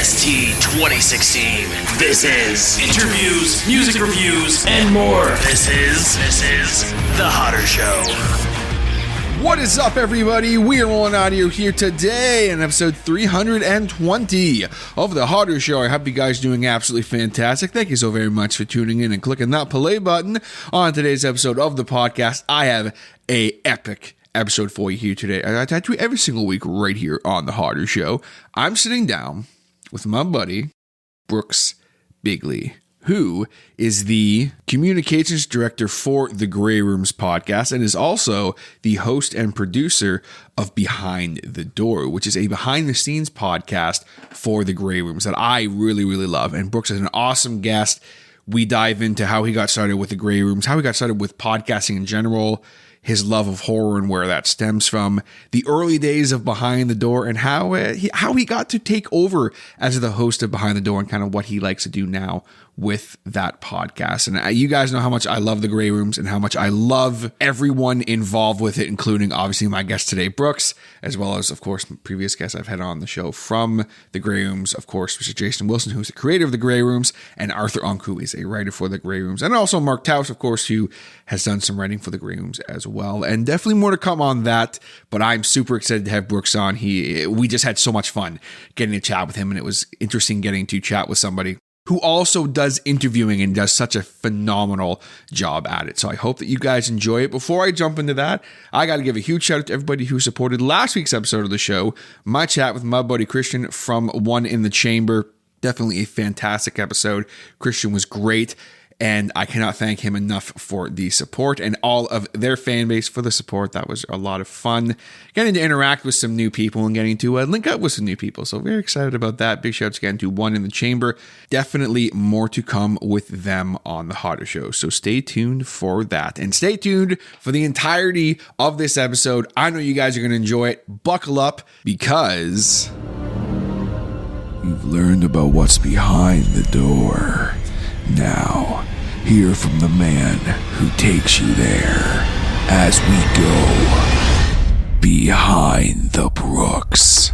ST 2016. This is interviews, music reviews, and more. This is The Hodder Show. What is up, everybody? We are rolling audio here today in episode 320 of The Hodder Show. I hope you guys are doing absolutely fantastic. Thank you so very much for tuning in and clicking that play button on today's episode of the podcast. I have a epic episode for you here today. I do every single week right here on The Hodder Show. I'm sitting down with my buddy, Brooks Bigley, who is the communications director for the Grey Rooms podcast and is also the host and producer of Behind the Door, which is a behind-the-scenes podcast for the Grey Rooms that I really, really love. And Brooks is an awesome guest. We dive into how he got started with the Grey Rooms, how he got started with podcasting in general, his love of horror and where that stems from, the early days of Behind the Door, and how he got to take over as the host of Behind the Door and kind of what he likes to do now with that podcast. And you guys know how much I love the Grey Rooms and how much I love everyone involved with it, including obviously my guest today, Brooks, as well as, of course, previous guests I've had on the show from the Grey Rooms, of course, Mr. Jason Wilson, who's the creator of the Grey Rooms, and Arthur Unk, who is a writer for the Grey Rooms, and also Mark Taus, of course, who has done some writing for the Grey Rooms as well. And definitely more to come on that, but I'm super excited to have Brooks on. We just had so much fun getting to chat with him, and it was interesting getting to chat with somebody who also does interviewing and does such a phenomenal job at it. So I hope that you guys enjoy it. Before I jump into that, I got to give a huge shout out to everybody who supported last week's episode of the show, my chat with my buddy Christian from One in the Chamber. Definitely a fantastic episode. Christian was great, and I cannot thank him enough for the support and all of their fan base for the support. That was a lot of fun. Getting to interact with some new people and getting to link up with some new people. So very excited about that. Big shouts again to One in the Chamber. Definitely more to come with them on the Hodder Show. So stay tuned for that. And stay tuned for the entirety of this episode. I know you guys are going to enjoy it. Buckle up, because you've learned about what's behind the door. Now, hear from the man who takes you there as we go behind the Brooks.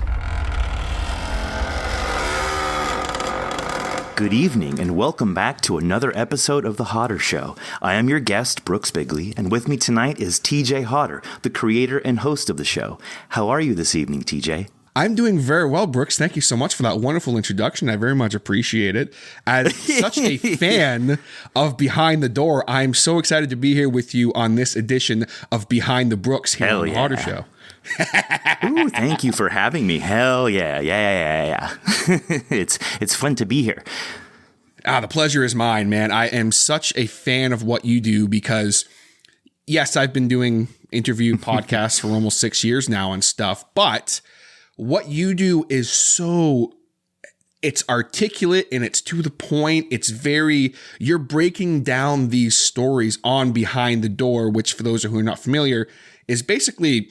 Good evening and welcome back to another episode of The Hodder Show. I am your guest, Brooks Bigley, and with me tonight is TJ Hodder, the creator and host of the show. How are you this evening, TJ? I'm doing very well, Brooks. Thank you so much for that wonderful introduction. I very much appreciate it. As such a fan of Behind the Door, I'm so excited to be here with you on this edition of Behind the Brooks here on the Hodder Show. Ooh, thank you for having me. Hell yeah. It's fun to be here. The pleasure is mine, man. I am such a fan of what you do because, yes, I've been doing interview podcasts for almost 6 years now and stuff, but what you do is it's articulate and it's to the point. You're breaking down these stories on Behind the Door, which for those who are not familiar is basically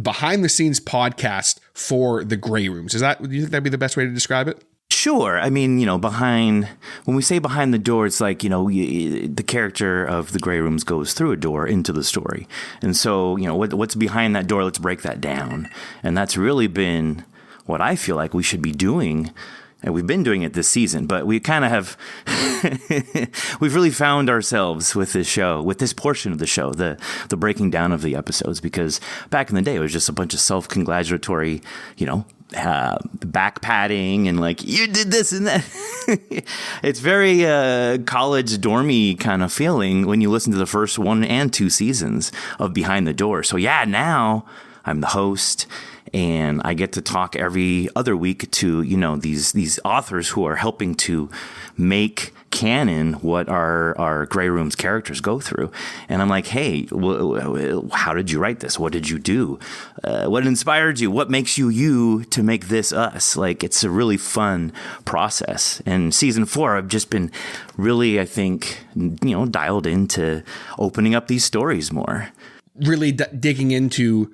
behind the scenes podcast for the Grey Rooms. Do you think that'd be the best way to describe it? Sure. I mean, when we say behind the door, it's like, the character of the Grey Rooms goes through a door into the story. And so, what's behind that door, let's break that down. And that's really been what I feel like we should be doing. And we've been doing it this season, but we kind of have, we've really found ourselves with this show, with this portion of the show, the breaking down of the episodes, because back in the day, it was just a bunch of self-congratulatory, back patting and like, you did this and that. It's very college dormy kind of feeling when you listen to the first 1 and 2 seasons of Behind the Door. So yeah, now I'm the host and I get to talk every other week to, these authors who are helping to make canon what our Grey Rooms characters go through. And I'm like, hey, how did you write this? What did you do? What inspired you? What makes you to make this us? Like, it's a really fun process. And season 4, I've just been really, I think, dialed into opening up these stories more. Really digging into,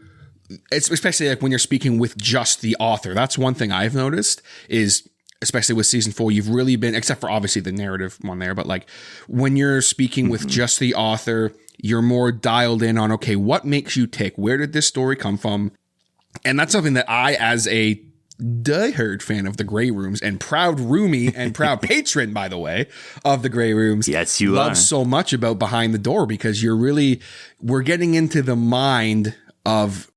especially like when you're speaking with just the author. That's one thing I've noticed is, especially with season 4, you've really been, except for obviously the narrative one there, but like when you're speaking with just the author, you're more dialed in on, okay, what makes you tick? Where did this story come from? And that's something that I, as a diehard fan of the Grey Rooms and proud roomie and proud patron, by the way, of the Grey Rooms. Yes, you love are. so much about Behind the Door, because we're getting into the mind of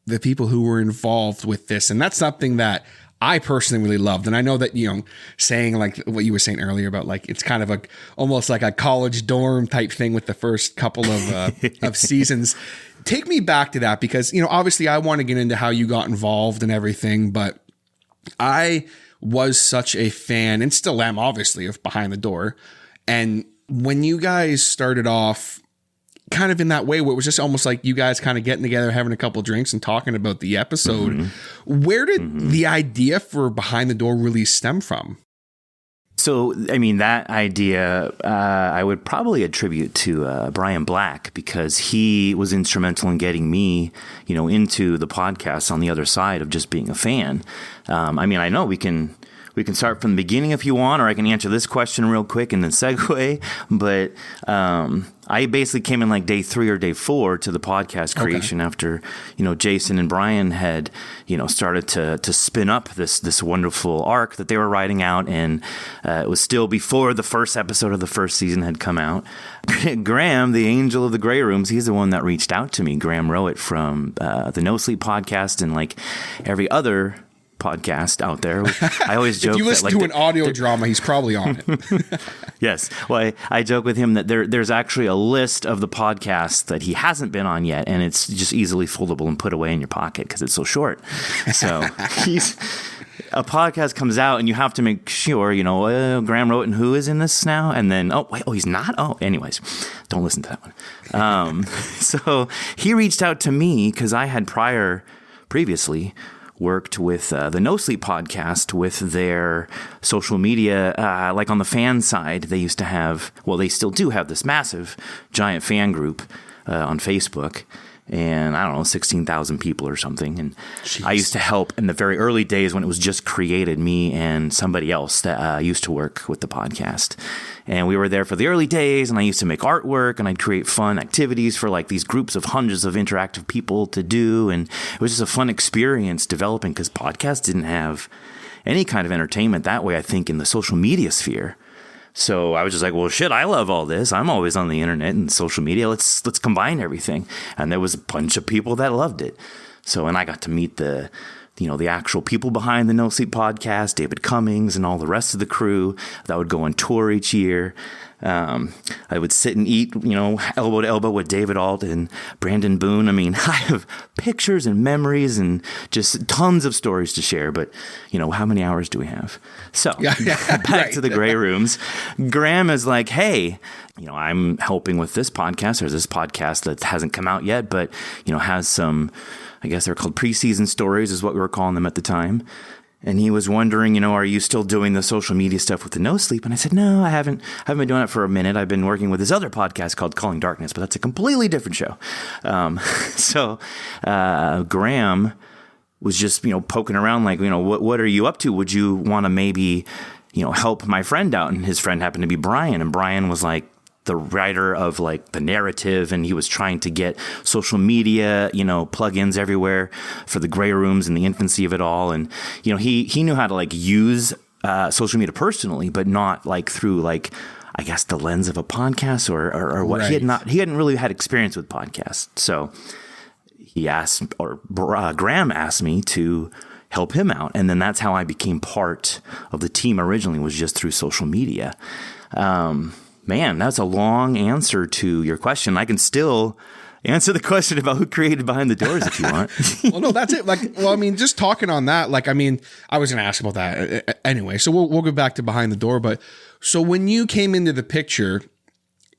the people who were involved with this. And that's something that I personally really loved. And I know that, saying like what you were saying earlier about like, it's kind of almost like a college dorm type thing with the first couple of seasons. Take me back to that, because, obviously I want to get into how you got involved and everything, but I was such a fan, and still am obviously, of Behind the Door. And when you guys started off kind of in that way, where it was just almost like you guys kind of getting together, having a couple drinks and talking about the episode, where did the idea for Behind the Door really stem from? So, I mean, that idea I would probably attribute to Brian Black, because he was instrumental in getting me, into the podcast on the other side of just being a fan. I mean, I know we can start from the beginning if you want, or I can answer this question real quick and then segue. But I basically came in like day 3 or day 4 to the podcast creation after, Jason and Brian had, started to spin up this wonderful arc that they were writing out. And it was still before the first episode of the first season had come out. Graham, the angel of the Grey Rooms, he's the one that reached out to me. Graham Rowett from the No Sleep podcast and like every other podcast out there. I always joke if you listen to an audio drama, he's probably on it. Yes. Well, I joke with him that there's actually a list of the podcasts that he hasn't been on yet, and it's just easily foldable and put away in your pocket because it's so short. So a podcast comes out, and you have to make sure, Graham Rowett and who is in this now? And then, he's not? Oh, anyways, don't listen to that one. So he reached out to me because I had previously worked with the No Sleep podcast with their social media, like on the fan side. They used to have, they still do have this massive, giant fan group on Facebook. And I don't know, 16,000 people or something. And jeez. I used to help in the very early days when it was just created, me and somebody else that used to work with the podcast. And we were there for the early days, and I used to make artwork, and I'd create fun activities for like these groups of hundreds of interactive people to do. And it was just a fun experience developing, because podcasts didn't have any kind of entertainment that way, I think, in the social media sphere. So I was just like, well, shit, I love all this. I'm always on the internet and social media. Let's combine everything. And there was a bunch of people that loved it. So, and I got to meet the actual people behind the No Sleep podcast, David Cummings and all the rest of the crew that would go on tour each year. I would sit and eat, elbow to elbow with David Alt and Brandon Boone. I mean, I have pictures and memories and just tons of stories to share, but how many hours do we have? So back to the Grey Rooms. Graham is like, hey, I'm helping with this podcast. There's this podcast that hasn't come out yet, but, has some, I guess they're called preseason stories is what we were calling them at the time. And he was wondering, are you still doing the social media stuff with the No Sleep? And I said, no, I haven't been doing it for a minute. I've been working with this other podcast called Calling Darkness, but that's a completely different show. So Graham was just, poking around like, what are you up to? Would you want to maybe, help my friend out? And his friend happened to be Brian. And Brian was like the writer of like the narrative, and he was trying to get social media, plugins everywhere for the Grey Rooms and the infancy of it all. And, he knew how to like use social media personally, but not like through like, I guess the lens of a podcast or what. Right. He hadn't really had experience with podcasts. So he asked, or Graham asked me to help him out. And then that's how I became part of the team originally, was just through social media. Man, that's a long answer to your question. I can still answer the question about who created Behind the Doors if you want. Well, no, that's it. Just talking on that, I was going to ask about that anyway. So we'll go back to Behind the Door. But so when you came into the picture,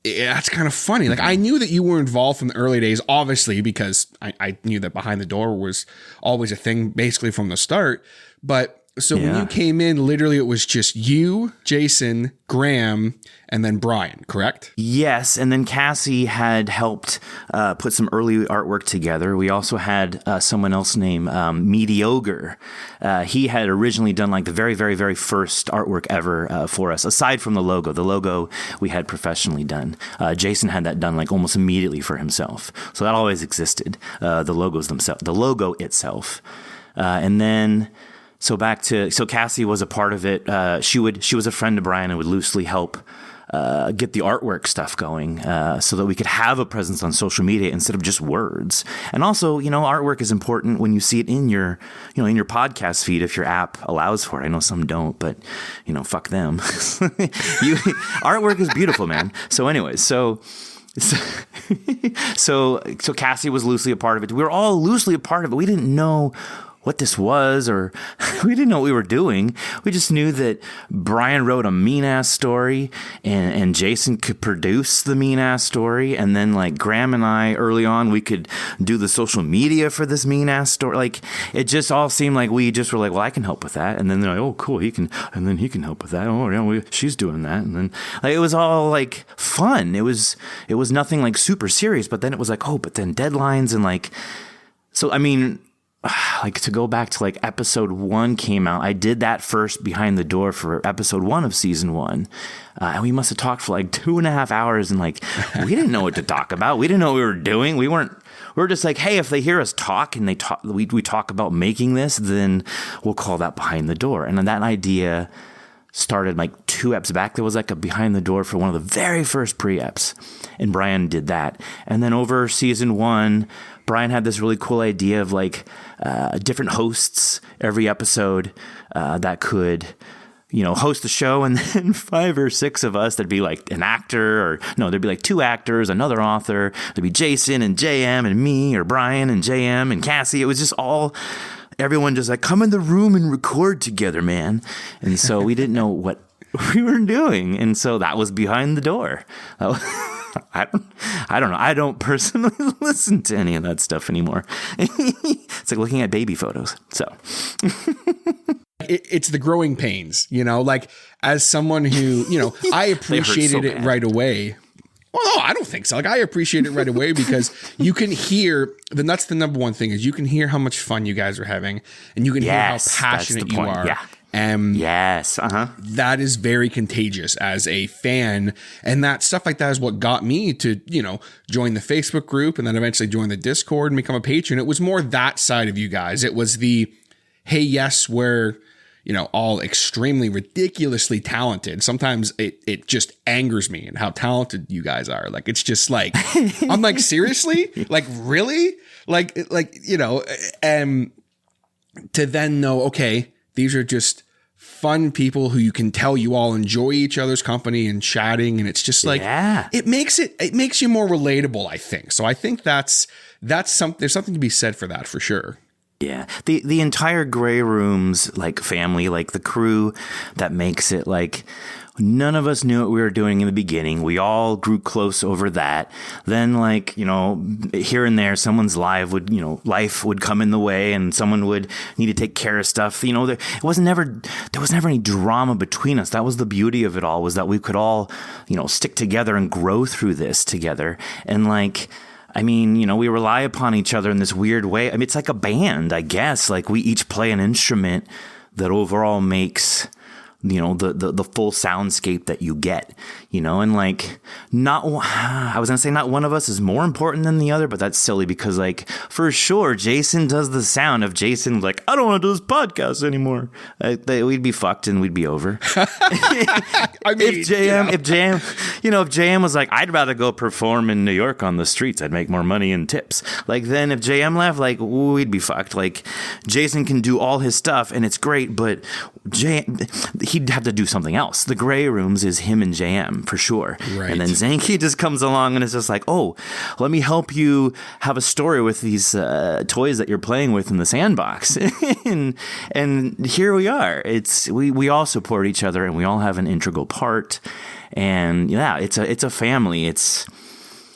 that's kind of funny. Like, I knew that you were involved from the early days, obviously, because I knew that Behind the Door was always a thing basically from the start. But so when you came in, literally it was just you, Jason, Graham, and then Brian, correct? Yes, and then Cassie had helped put some early artwork together. We also had someone else named Mediocre. He had originally done like the very, very, very first artwork ever for us, aside from the logo. The logo we had professionally done. Jason had that done like almost immediately for himself. So that always existed, the logo itself. And then So Cassie was a part of it. She was a friend of Brian and would loosely help get the artwork stuff going, so that we could have a presence on social media instead of just words. And also, artwork is important when you see it in your podcast feed if your app allows for it. I know some don't, but fuck them. Artwork is beautiful, man. So anyways, so Cassie was loosely a part of it. We were all loosely a part of it. We didn't know what this was, or we didn't know what we were doing. We just knew that Brian wrote a mean-ass story, and Jason could produce the mean-ass story, and then, like, Graham and I, early on, we could do the social media for this mean-ass story. Like, it just all seemed like we just were like, well, I can help with that. And then they're like, oh, cool, he can help with that. Oh, yeah, she's doing that. And then, like, it was all, like, fun. It was nothing, like, super serious, but then it was like, oh, but then deadlines and, like, so, I mean, like, to go back to, like, episode 1 came out, I did that first behind the door for episode 1 of season 1. And we must have talked for like 2.5 hours, and, like, we didn't know what to talk about. We didn't know what we were doing. We were just like, hey, if they hear us talk and we talk about making this, then we'll call that behind the door. And then that idea started like 2 eps back. There was like a behind the door for one of the very first pre-eps, and Brian did that. And then over season 1, Brian had this really cool idea of like different hosts every episode that could, host the show, and then 5 or 6 of us, there'd be like an actor, or no, there'd be like 2 actors, another author, there'd be Jason and JM and me, or Brian and JM and Cassie. It was just all, everyone just like, come in the room and record together, man. And so we didn't know what we were doing, and so that was behind the door. I don't know. I don't personally listen to any of that stuff anymore. It's like looking at baby photos. So it's the growing pains, like, as someone who, I appreciated it right away. Well, no, I don't think so. Like, I appreciate it right away because you can hear, then that's the number one thing, is you can hear how much fun you guys are having, and you can hear how passionate you are. Yeah. Yes. That is very contagious as a fan. And that stuff like that is what got me to, join the Facebook group, and then eventually join the Discord and become a patron. It was more that side of you guys. It was the, hey, yes, we're, all extremely ridiculously talented. Sometimes it just angers me and how talented you guys are. Like, it's just like, I'm like, seriously? Like, really? Like, and to then know, okay, these are just fun people who you can tell you all enjoy each other's company and chatting. And it's just like, it makes you more relatable, I think. So I think that's something, there's something to be said for that, for sure. Yeah. The entire Grey Room's like family, like the crew that makes it, like, none of us knew what we were doing in the beginning. We all grew close over that. Then, like, here and there, someone's life would come in the way, and someone would need to take care of stuff. There was never any drama between us. That was the beauty of it all, was that we could all, stick together and grow through this together. And, like, I mean, we rely upon each other in this weird way. I mean, it's like a band, I guess. Like, we each play an instrument that overall makes, the full soundscape that you get, and like, I was going to say not one of us is more important than the other, but that's silly because, like, for sure, Jason does the sound of Jason, like, I don't want to do this podcast anymore. We'd be fucked and we'd be over. I mean, if JM was like, I'd rather go perform in New York on the streets, I'd make more money in tips. Like, then if JM left, like, we'd be fucked. Like, Jason can do all his stuff and it's great, but he'd have to do something else. The Grey Rooms is him and JM for sure. Right. And then Zanky just comes along and is just like, oh, let me help you have a story with these toys that you're playing with in the sandbox. and here we are. We all support each other, and we all have an integral part. And yeah, it's a family.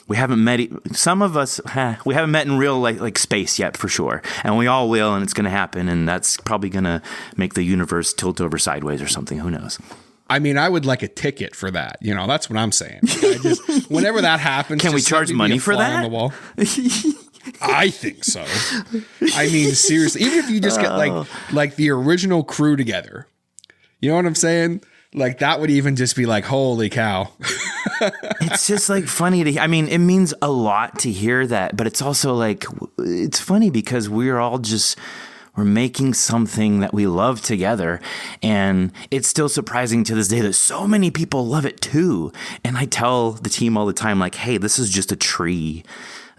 We haven't met. Some of us, we haven't met in real like space yet, for sure, and we all will, and it's going to happen, and that's probably going to make the universe tilt over sideways or something. Who knows? I mean, I would like a ticket for that. That's what I'm saying. Whenever that happens, can we charge money for that? On the wall. I think so. I mean, seriously, even if you just get like the original crew together, you know what I'm saying? Like, that would even just be like, holy cow. It's just like funny I mean, it means a lot to hear that, but it's also like, it's funny because we're all just We're making something that we love together. And it's still surprising to this day that so many people love it too. And I tell the team all the time, like, hey, this is just a tree.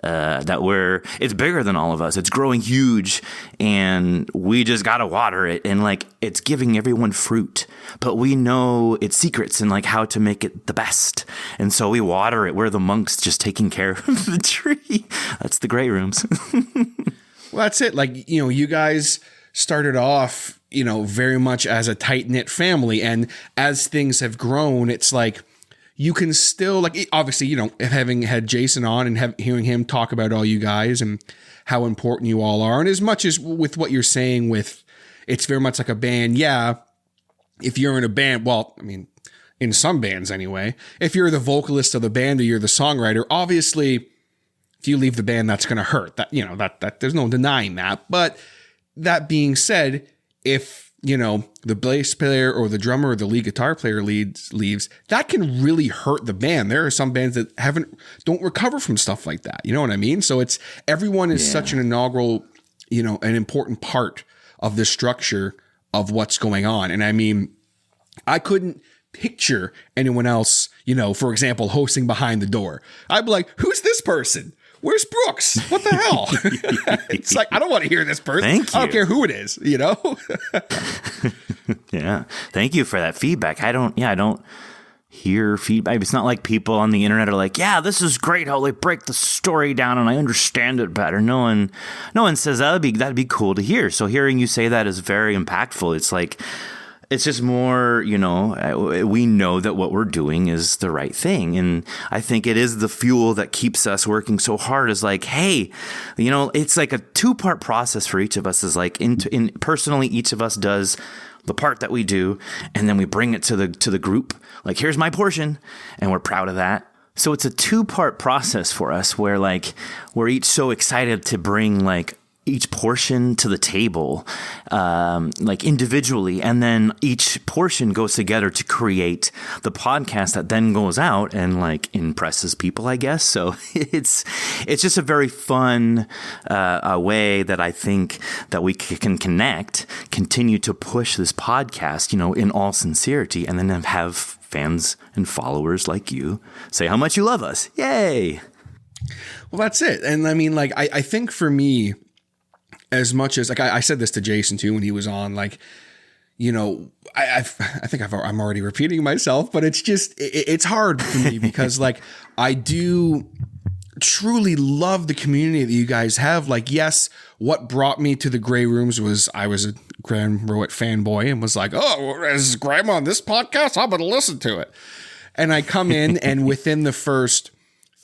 It's bigger than all of us. It's growing huge and we just got to water it. And like, it's giving everyone fruit, but we know its secrets and like how to make it the best. And so we water it. We're the monks just taking care of the tree. That's the Grey Rooms. Well, that's it. Like, you know, you guys started off, you know, very much as a tight knit family. And as things have grown, it's like, you can still, like, obviously, you know, having had Jason on and hearing him talk about all you guys and how important you all are. And as much as with what you're saying with, it's very much like a band. Yeah. If you're in a band, well, I mean, in some bands anyway, if you're the vocalist of the band or you're the songwriter, obviously, if you leave the band, that's going to hurt. That, you know, that there's no denying that. But that being said, if, you know, the bass player or the drummer or the lead guitar player leaves, that can really hurt the band. There are some bands that don't recover from stuff like that. You know what I mean? So it's, everyone is such an inaugural, you know, an important part of the structure of what's going on. And I mean, I couldn't picture anyone else, you know, for example, hosting Behind the Door. I'd be like, who's this person? Where's Brooks? What the hell? It's like, I don't want to hear this person. Thank you. I don't care who it is, you know? Yeah. Thank you for that feedback. I don't hear feedback. It's not like people on the internet are like, yeah, this is great how they break the story down and I understand it better. No one says that'd be cool to hear. So hearing you say that is very impactful. It's like, it's just more, you know, we know that what we're doing is the right thing. And I think it is the fuel that keeps us working so hard is like, hey, you know, it's like a 2-part process for each of us is like in personally, each of us does the part that we do. And then we bring it to the group. Like, here's my portion. And we're proud of that. So it's a 2-part process for us where like, we're each so excited to bring like each portion to the table, like individually, and then each portion goes together to create the podcast that then goes out and like impresses people, I guess. So it's just a very fun way that I think that we can continue to push this podcast, you know, in all sincerity, and then have fans and followers like you say how much you love us. Yay! Well, that's it. And I mean, like, I think for me, as much as like I said this to Jason too when he was on, like, you know, I think I'm already repeating myself, but it's just it's hard for me because like I do truly love the community that you guys have. Like, yes, what brought me to the Grey Rooms was I was a Graham Rowett fanboy and was like, oh, is Graham on this podcast? I'm going to listen to it. And I come in and within the first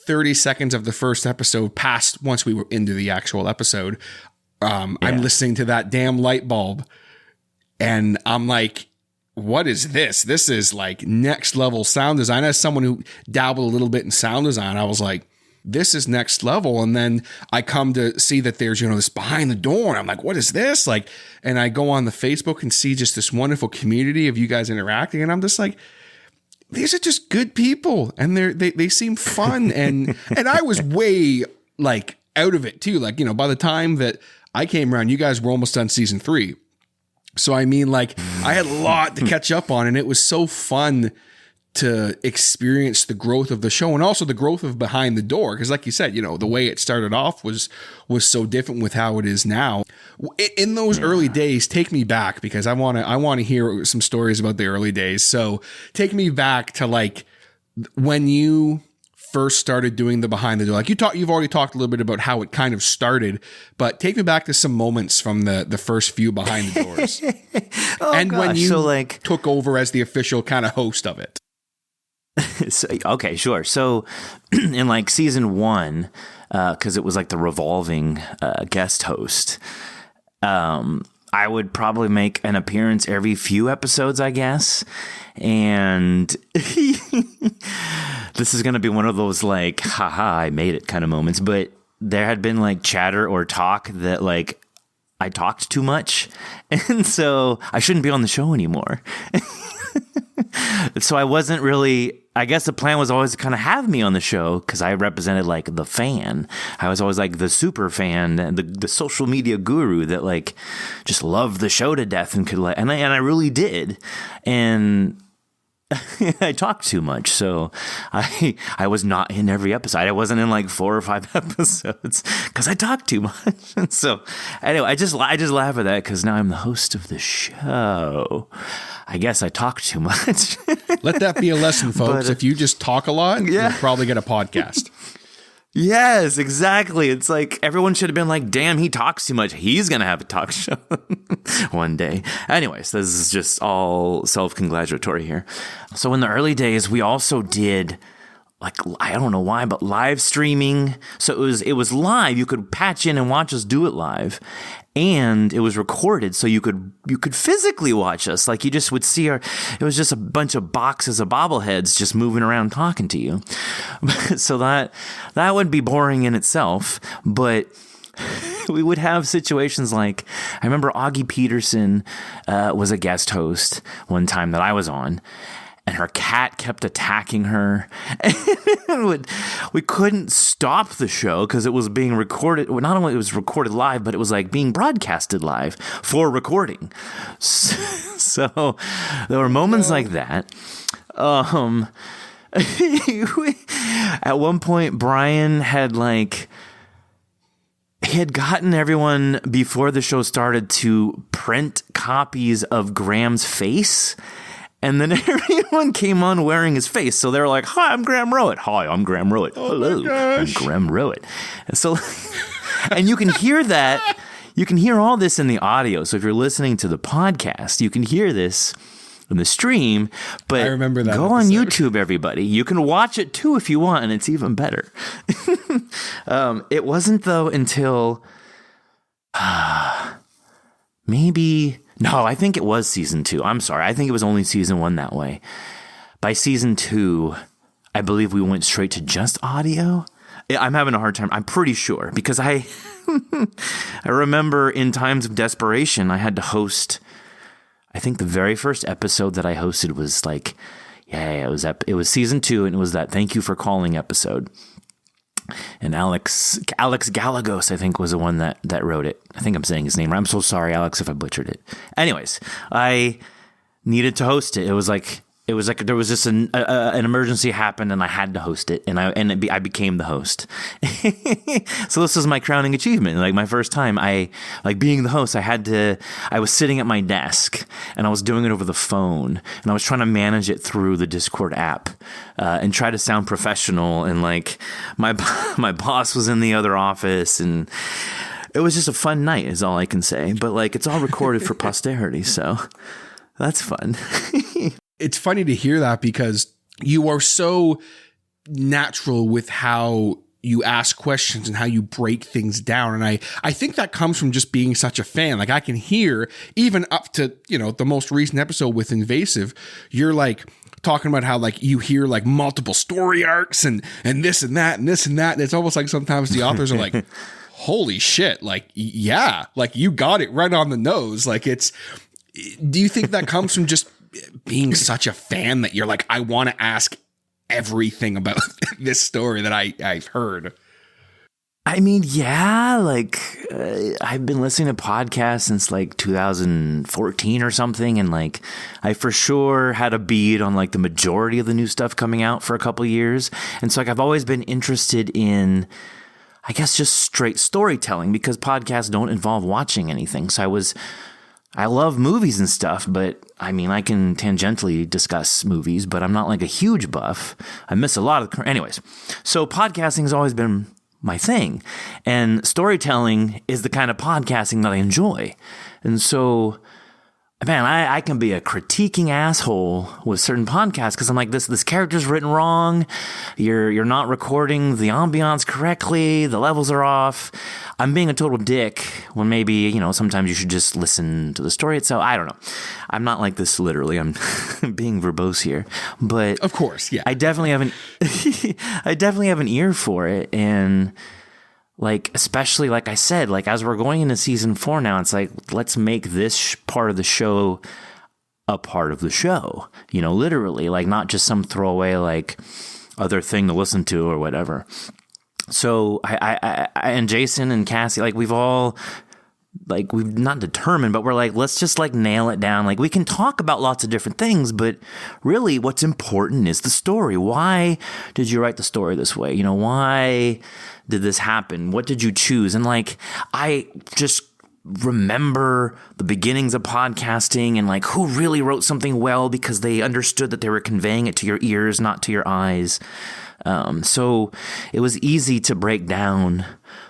30 seconds of the first episode, past once we were into the actual episode, I'm listening to that damn light bulb and I'm like, what is this? This is like next level sound design. As someone who dabbled a little bit in sound design, I was like, this is next level. And then I come to see that there's, you know, this Behind the Door. And I'm like, what is this? Like, and I go on the Facebook and see just this wonderful community of you guys interacting. And I'm just like, these are just good people. And they seem fun. And I was way like out of it too. Like, you know, by the time that I came around, you guys were almost done season 3. So, I mean, like, I had a lot to catch up on, and it was so fun to experience the growth of the show and also the growth of Behind the Door. Because like you said, you know, the way it started off was so different with how it is now. In those early days, take me back, because I want to hear some stories about the early days. So take me back to like when you first started doing the Behind the Door. Like you've already talked a little bit about how it kind of started, but take me back to some moments from the first few Behind the Doors. When you took over as the official kind of host of it. Okay, sure. So in like season 1, because it was like the revolving guest host, I would probably make an appearance every few episodes, I guess. And this is going to be one of those like, haha, I made it kind of moments. But there had been like chatter or talk that like I talked too much. And so I shouldn't be on the show anymore. So I wasn't really, I guess the plan was always to kind of have me on the show because I represented like the fan. I was always like the super fan, the social media guru that like just loved the show to death and could like, and I really did. And I talked too much, so I was not in every episode. I wasn't in like 4 or 5 episodes because I talked too much. And so anyway, I just laugh at that because now I'm the host of the show. I guess I talk too much. Let that be a lesson, folks. If you just talk a lot, you'll probably get a podcast. Yes, exactly. It's like everyone should have been like, damn, he talks too much. He's going to have a talk show one day. Anyways, this is just all self-congratulatory here. So in the early days, we also did like, I don't know why, but live streaming. So it was live. You could patch in and watch us do it live. And it was recorded, so you could physically watch us. Like you just would see it was just a bunch of boxes of bobbleheads just moving around talking to you. So that would be boring in itself, but we would have situations like, I remember Augie Peterson was a guest host one time that I was on. And her cat kept attacking her. And we couldn't stop the show because it was being recorded. Well, not only it was recorded live, but it was like being broadcasted live for recording. So there were moments like that. At one point, Brian had he had gotten everyone before the show started to print copies of Graham's face. And then everyone came on wearing his face. So they were like, hi, I'm Graham Rowett. Hi, I'm Graham Rowett. Hello, I'm Graham Rowett. And so, and you can hear that. You can hear all this in the audio. So if you're listening to the podcast, you can hear this in the stream. But I remember that go on YouTube, everybody. You can watch it too if you want, and it's even better. It wasn't, though, until maybe... No, I think it was season 2. I'm sorry. I think it was only season 1 that way. By season 2, I believe we went straight to just audio. I'm having a hard time. I'm pretty sure because I remember in times of desperation, I had to host. I think the very first episode that I hosted was like, it was season 2, and it was that "Thank You for Calling" episode. And Alex Galagos, I think, was the one that wrote it. I think I'm saying his name right. I'm so sorry, Alex, if I butchered it. Anyways, I needed to host it. It was like there was just an emergency happened, and I had to host it, and I became the host. So this was my crowning achievement. Like my first time, being the host, I was sitting at my desk, and I was doing it over the phone, and I was trying to manage it through the Discord app, and try to sound professional. And like my boss was in the other office, and it was just a fun night, is all I can say. But like it's all recorded for posterity, so that's fun. It's funny to hear that because you are so natural with how you ask questions and how you break things down. And I think that comes from just being such a fan. Like I can hear even up to, the most recent episode with Invasive, you're like talking about how like you hear like multiple story arcs and this and that and this and that. And it's almost like sometimes the authors are like, holy shit. Like, yeah, like you got it right on the nose. Like do you think that comes from just being such a fan that you're like, I want to ask everything about this story that I've heard? I mean, yeah, like I've been listening to podcasts since like 2014 or something. And like, I for sure had a bead on like the majority of the new stuff coming out for a couple of years. And so like, I've always been interested in, I guess, just straight storytelling because podcasts don't involve watching anything. So I love movies and stuff, but I mean, I can tangentially discuss movies, but I'm not like a huge buff. I miss a lot of anyways. So podcasting has always been my thing, and storytelling is the kind of podcasting that I enjoy. And so, man, I can be a critiquing asshole with certain podcasts because I'm like, this character's written wrong. You're not recording the ambiance correctly. The levels are off. I'm being a total dick when maybe, sometimes you should just listen to the story itself. I don't know. I'm not like this literally. I'm being verbose here, but of course, yeah. I definitely have an ear for it. And like, especially like I said, like as we're going into season 4 now, it's like, let's make this part of the show a part of the show, literally, like not just some throwaway, like other thing to listen to or whatever. So I and Jason and Cassie, like we've not determined, but we're like, let's just like nail it down. Like we can talk about lots of different things, but really what's important is the story. Why did you write the story this way? Why did this happen? What did you choose? And like, I just remember the beginnings of podcasting and like who really wrote something well because they understood that they were conveying it to your ears, not to your eyes. So it was easy to break down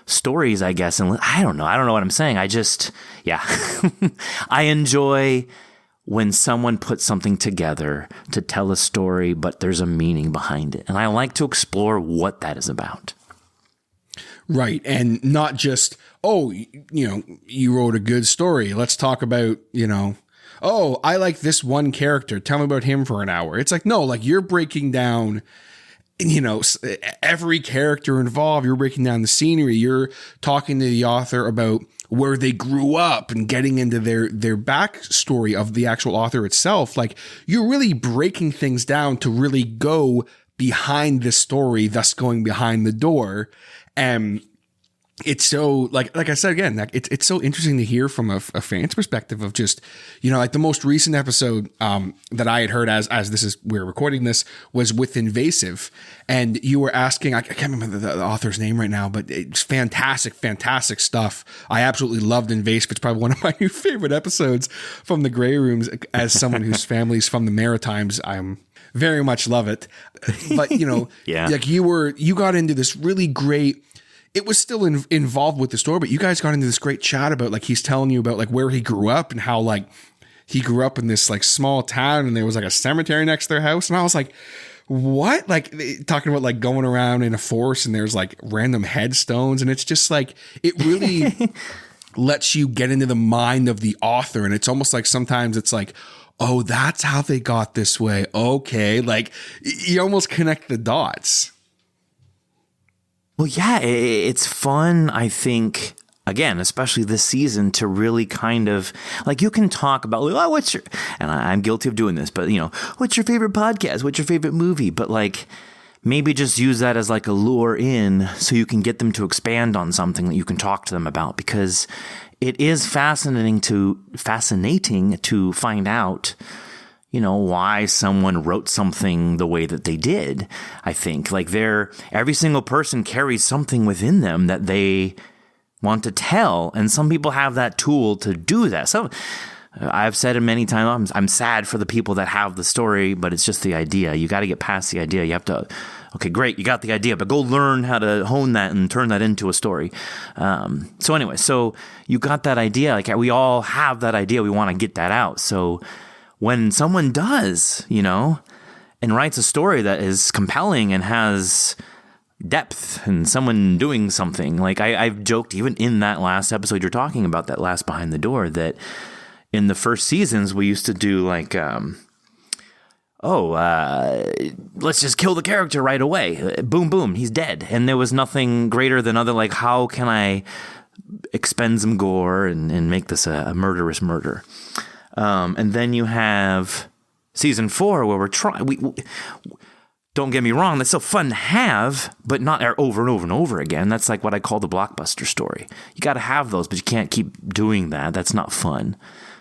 stories, I guess. And I don't know what I'm saying. I enjoy when someone puts something together to tell a story, but there's a meaning behind it. And I like to explore what that is about. Right. And not just, you wrote a good story. Let's talk about, I like this one character. Tell me about him for an hour. It's like, no, like you're breaking down, every character involved. You're breaking down the scenery. You're talking to the author about where they grew up and getting into their backstory of the actual author itself. Like you're really breaking things down to really go behind the story, thus going behind the door. And it's so like I said, again, like it's so interesting to hear from a fan's perspective of just, like the most recent episode that I had heard as we're recording this was with Invasive. And you were asking, I can't remember the author's name right now, but it's fantastic stuff. I absolutely loved Invasive. It's probably one of my new favorite episodes from the Grey Rooms. As someone whose family's from the Maritimes, I'm very much love it. But, yeah. Like you got into this really great, it was still involved with the story, but you guys got into this great chat about like, he's telling you about like where he grew up and how like he grew up in this like small town and there was like a cemetery next to their house. And I was like, what? Like talking about like going around in a forest and there's like random headstones. And it's just like, it really lets you get into the mind of the author. And it's almost like sometimes it's like, oh, that's how they got this way. Okay. Like you almost connect the dots. Well, yeah, it's fun, I think, again, especially this season, to really kind of, like, you can talk about, like, and I'm guilty of doing this, but, what's your favorite podcast? What's your favorite movie? But, like, maybe just use that as, like, a lure in so you can get them to expand on something that you can talk to them about, because it is fascinating to find out, why someone wrote something the way that they did. I think like every single person carries something within them that they want to tell. And some people have that tool to do that. So I've said it many times, I'm sad for the people that have the story, but it's just the idea. You got to get past the idea. You have to, okay, great. You got the idea, but go learn how to hone that and turn that into a story. So anyway, so you got that idea. Like we all have that idea. We want to get that out. So when someone does, and writes a story that is compelling and has depth and someone doing something, like I've joked even in that last episode you're talking about, that last Behind the Door, that in the first seasons we used to do like, let's just kill the character right away. Boom, boom, he's dead. And there was nothing greater than like, how can I expend some gore and make this a murderous murder? And then you have season 4 where we're trying. Don't get me wrong, that's still fun to have, but not over and over and over again. That's like what I call the blockbuster story. You got to have those, but you can't keep doing that. That's not fun.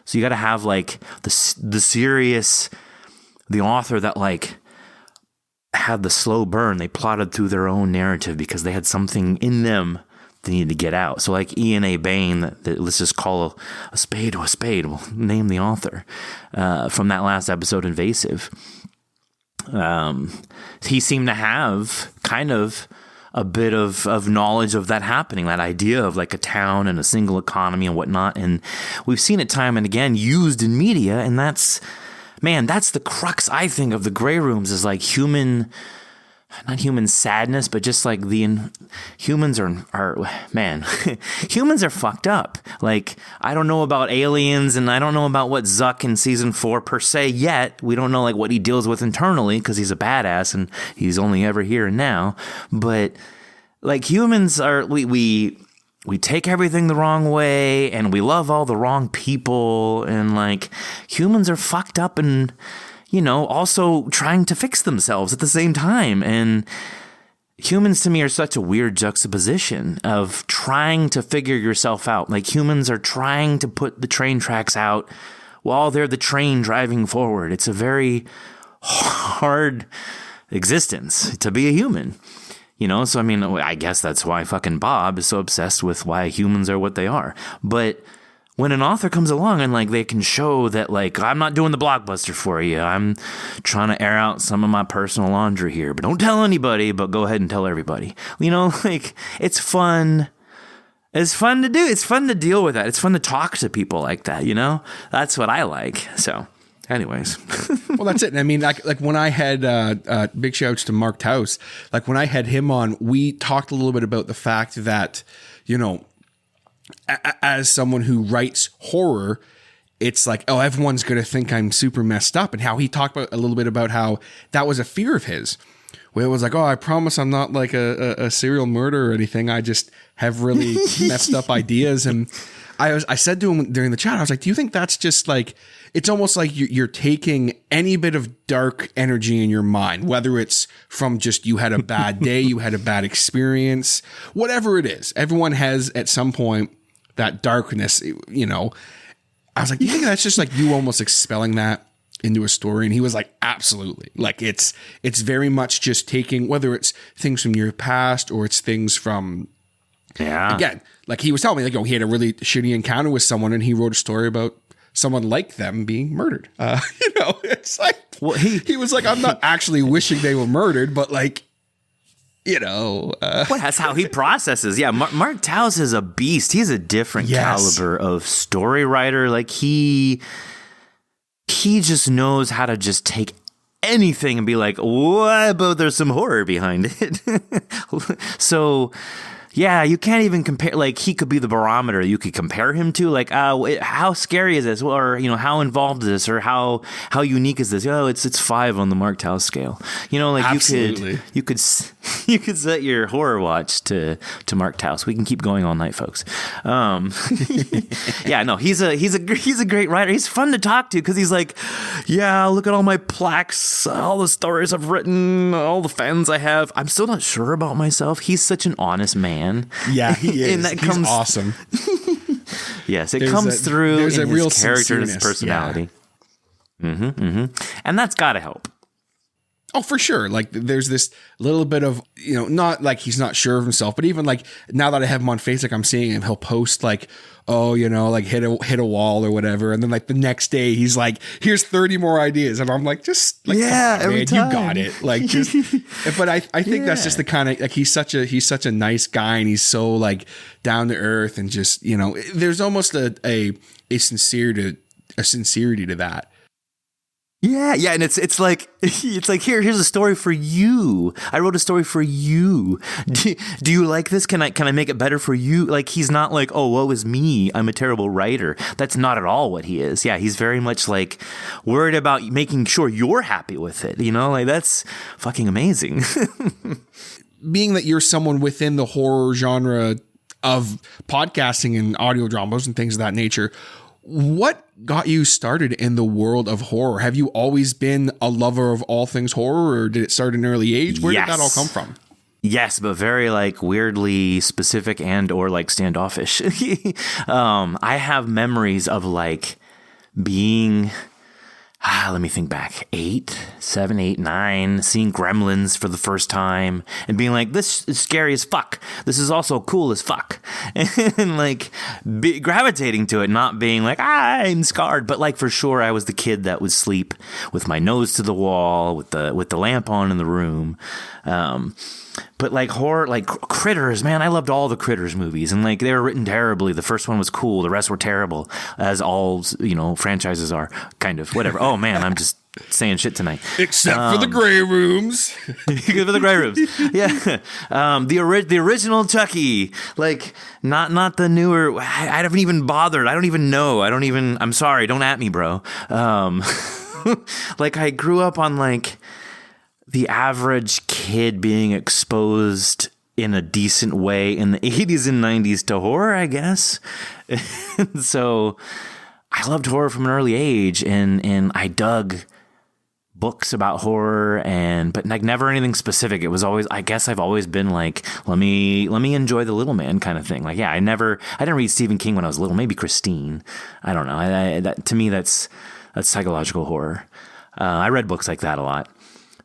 So you got to have like the serious, the author that like had the slow burn. They plotted through their own narrative because they had something in them they need to get out. So like Ian A. Bain, that let's just call a spade a spade. We'll name the author from that last episode, Invasive. He seemed to have kind of a bit of knowledge of that happening, that idea of like a town and a single economy and whatnot. And we've seen it time and again used in media. And that's the crux, I think, of the Grey Rooms, is like not human sadness, but just like humans are humans are fucked up. Like, I don't know about aliens and I don't know about what Zuck in season 4 per se yet. We don't know like what he deals with internally because he's a badass and he's only ever here and now. But like humans are, we we take everything the wrong way and we love all the wrong people, and like humans are fucked up and, you know, also trying to fix themselves at the same time. And humans to me are such a weird juxtaposition of trying to figure yourself out. Like humans are trying to put the train tracks out while they're the train driving forward. It's a very hard existence to be a human. You know, so I mean, I guess that's why fucking Bob is so obsessed with why humans are what they are. But when an author comes along and like they can show that like, I'm not doing the blockbuster for you, I'm trying to air out some of my personal laundry here, but don't tell anybody, but go ahead and tell everybody. You know, like it's fun. It's fun to do. It's fun to deal with that. It's fun to talk to people like that, you know? That's what I like. So anyways. Well, that's it. And I mean, like when I had big shouts to Mark Taus, like when I had him on, we talked a little bit about the fact that, you know, as someone who writes horror, it's like, oh, everyone's going to think I'm super messed up. And how he talked about a little bit about how that was a fear of his, where it was like, oh, I promise I'm not like a serial murderer or anything. I just have really messed up ideas. And I said to him during the chat, I was like, do you think that's just like, it's almost like you're taking any bit of dark energy in your mind, whether it's from just you had a bad day, you had a bad experience, whatever it is. Everyone has at some point that darkness, you know. I was like, do you think that's just like you almost expelling that into a story? And he was like, absolutely. Like it's very much just taking, whether it's things from your past or it's things from, again, like he was telling me, like, oh, he had a really shitty encounter with someone and he wrote a story about someone like them being murdered. You know, it's like, well, he was like, I'm not actually wishing they were murdered, but like, you know. Well, that's how he processes. Yeah, Mark Taus is a beast. He's a different caliber of story writer. Like he just knows how to just take anything and be like, what about there's some horror behind it? So yeah, you can't even compare. Like he could be the barometer you could compare him to. Like, how scary is this? Or, you know, how involved is this? Or how unique is this? Oh, it's 5 on the Mark Taus scale. You know, like you could set your horror watch to Mark Taus. We can keep going all night, folks. Yeah, no, he's a great writer. He's fun to talk to because he's like, yeah, look at all my plaques, all the stories I've written, all the fans I have. I'm still not sure about myself. He's such an honest man. Yeah, he is. And that He's comes awesome. Yes, it comes through in real his character and his personality. Yeah. And that's got to help. Oh, for sure. Like there's this little bit of, you know, not like he's not sure of himself, but even like now that I have him on Facebook, I'm seeing him, he'll post like, oh, you know, like hit a wall or whatever. And then like the next day he's like, here's 30 more ideas. And I'm like, just like, yeah, on, every man, time. You got it. Like just, but I think that's just the kind of, like, he's such a nice guy and he's so like down to earth and just, you know, there's almost a sincerity to that. Yeah, and it's like here's a story for you. I wrote a story for you. Do you like this? Can I make it better for you? Like he's not like, oh, woe is me, I'm a terrible writer. That's not at all what he is. Yeah, he's very much like worried about making sure you're happy with it. You know, like that's fucking amazing. Being that you're someone within the horror genre of podcasting and audio dramas and things of that nature, what got you started in the world of horror? Have you always been a lover of all things horror, or did it start at an early age? Where did that all come from? Yes, but very like weirdly specific and or like standoffish. I have memories of like being... let me think back. 7, 8, 9, seeing Gremlins for the first time and being like, this is scary as fuck. This is also cool as fuck. And like gravitating to it, not being like, I'm scarred. But like for sure, I was the kid that would sleep with my nose to the wall, with the lamp on in the room. But like horror, like Critters, man, I loved all the Critters movies, and like they were written terribly. The first one was cool, the rest were terrible, as all, you know, franchises are, kind of. Whatever. Oh man, I'm just saying shit tonight. Except for the Grey Rooms. Except for the Grey Rooms. Yeah. The original Chucky, like not the newer. I haven't even bothered. I don't even know. I'm sorry. Don't at me, bro. Like I grew up on like the average kid being exposed in a decent way in the 80s and 90s to horror, I guess. So I loved horror from an early age, and I dug books about horror, but like never anything specific. It was always, I guess I've always been like, let me enjoy the little man kind of thing. Like, yeah, I didn't read Stephen King when I was little, maybe Christine. I don't know. That, to me, that's psychological horror. I read books like that a lot,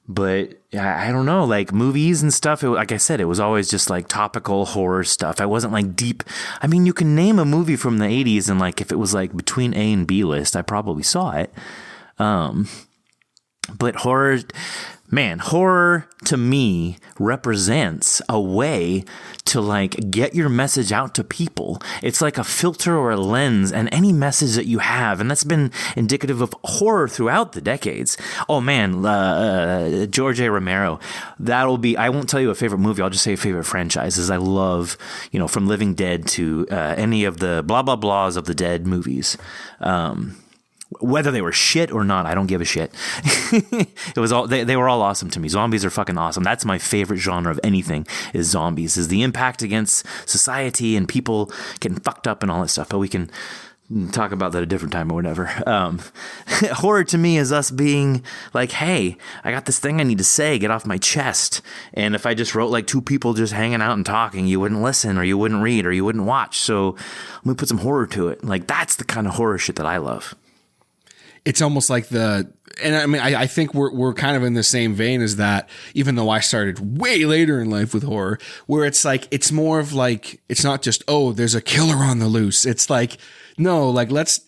but I don't know, like movies and stuff. Like I said, it was always just like topical horror stuff. I wasn't like deep. I mean, you can name a movie from the 80s and like, if it was like between A and B list, I probably saw it. But horror to me represents a way to like get your message out to people. It's like a filter or a lens, and any message that you have, and that's been indicative of horror throughout the decades. Oh man, George A. Romero, I won't tell you a favorite movie, I'll just say favorite franchises. I love, from Living Dead to any of the blah blah blahs of the Dead movies. Whether they were shit or not, I don't give a shit. It was all they were all awesome to me. Zombies are fucking awesome. That's my favorite genre of anything, is zombies, is the impact against society and people getting fucked up and all that stuff. But we can talk about that a different time or whatever. Horror to me is us being like, hey, I got this thing I need to say, get off my chest. And if I just wrote like two people just hanging out and talking, you wouldn't listen, or you wouldn't read, or you wouldn't watch. So let me put some horror to it. Like, that's the kind of horror shit that I love. It's almost like and I mean, I think we're kind of in the same vein as that, even though I started way later in life with horror, where it's like, it's more of like, it's not just, oh, there's a killer on the loose. It's like, no, like, let's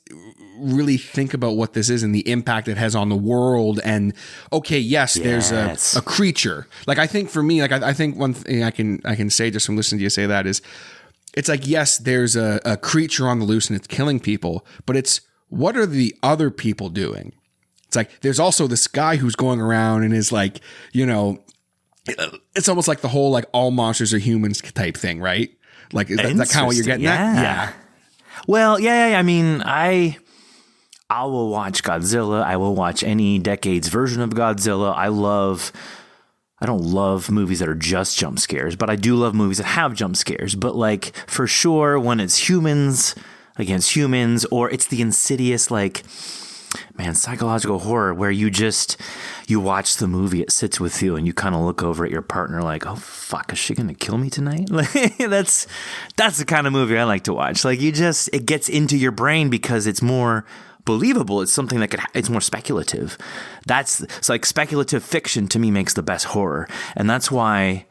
really think about what this is and the impact it has on the world. And okay, yes. There's a creature. Like, I think for me, like, I think one thing I can say just from listening to you say that is, it's like, yes, there's a creature on the loose and it's killing people, but it's, what are the other people doing? It's like, there's also this guy who's going around and is like, it's almost like the whole, like, all monsters are humans type thing, right? Like, is that kind of what you're getting at? Yeah. Well, yeah. I mean, I will watch Godzilla. I will watch any decade's version of Godzilla. I don't love movies that are just jump scares, but I do love movies that have jump scares. But like, for sure, when it's humans against humans, or it's the insidious, like, man, psychological horror where you watch the movie, it sits with you, and you kind of look over at your partner like, oh fuck, is she gonna kill me tonight? Like, that's the kind of movie I like to watch. Like, it gets into your brain because it's more believable. It's something that it's more speculative. It's like speculative fiction to me makes the best horror. And that's why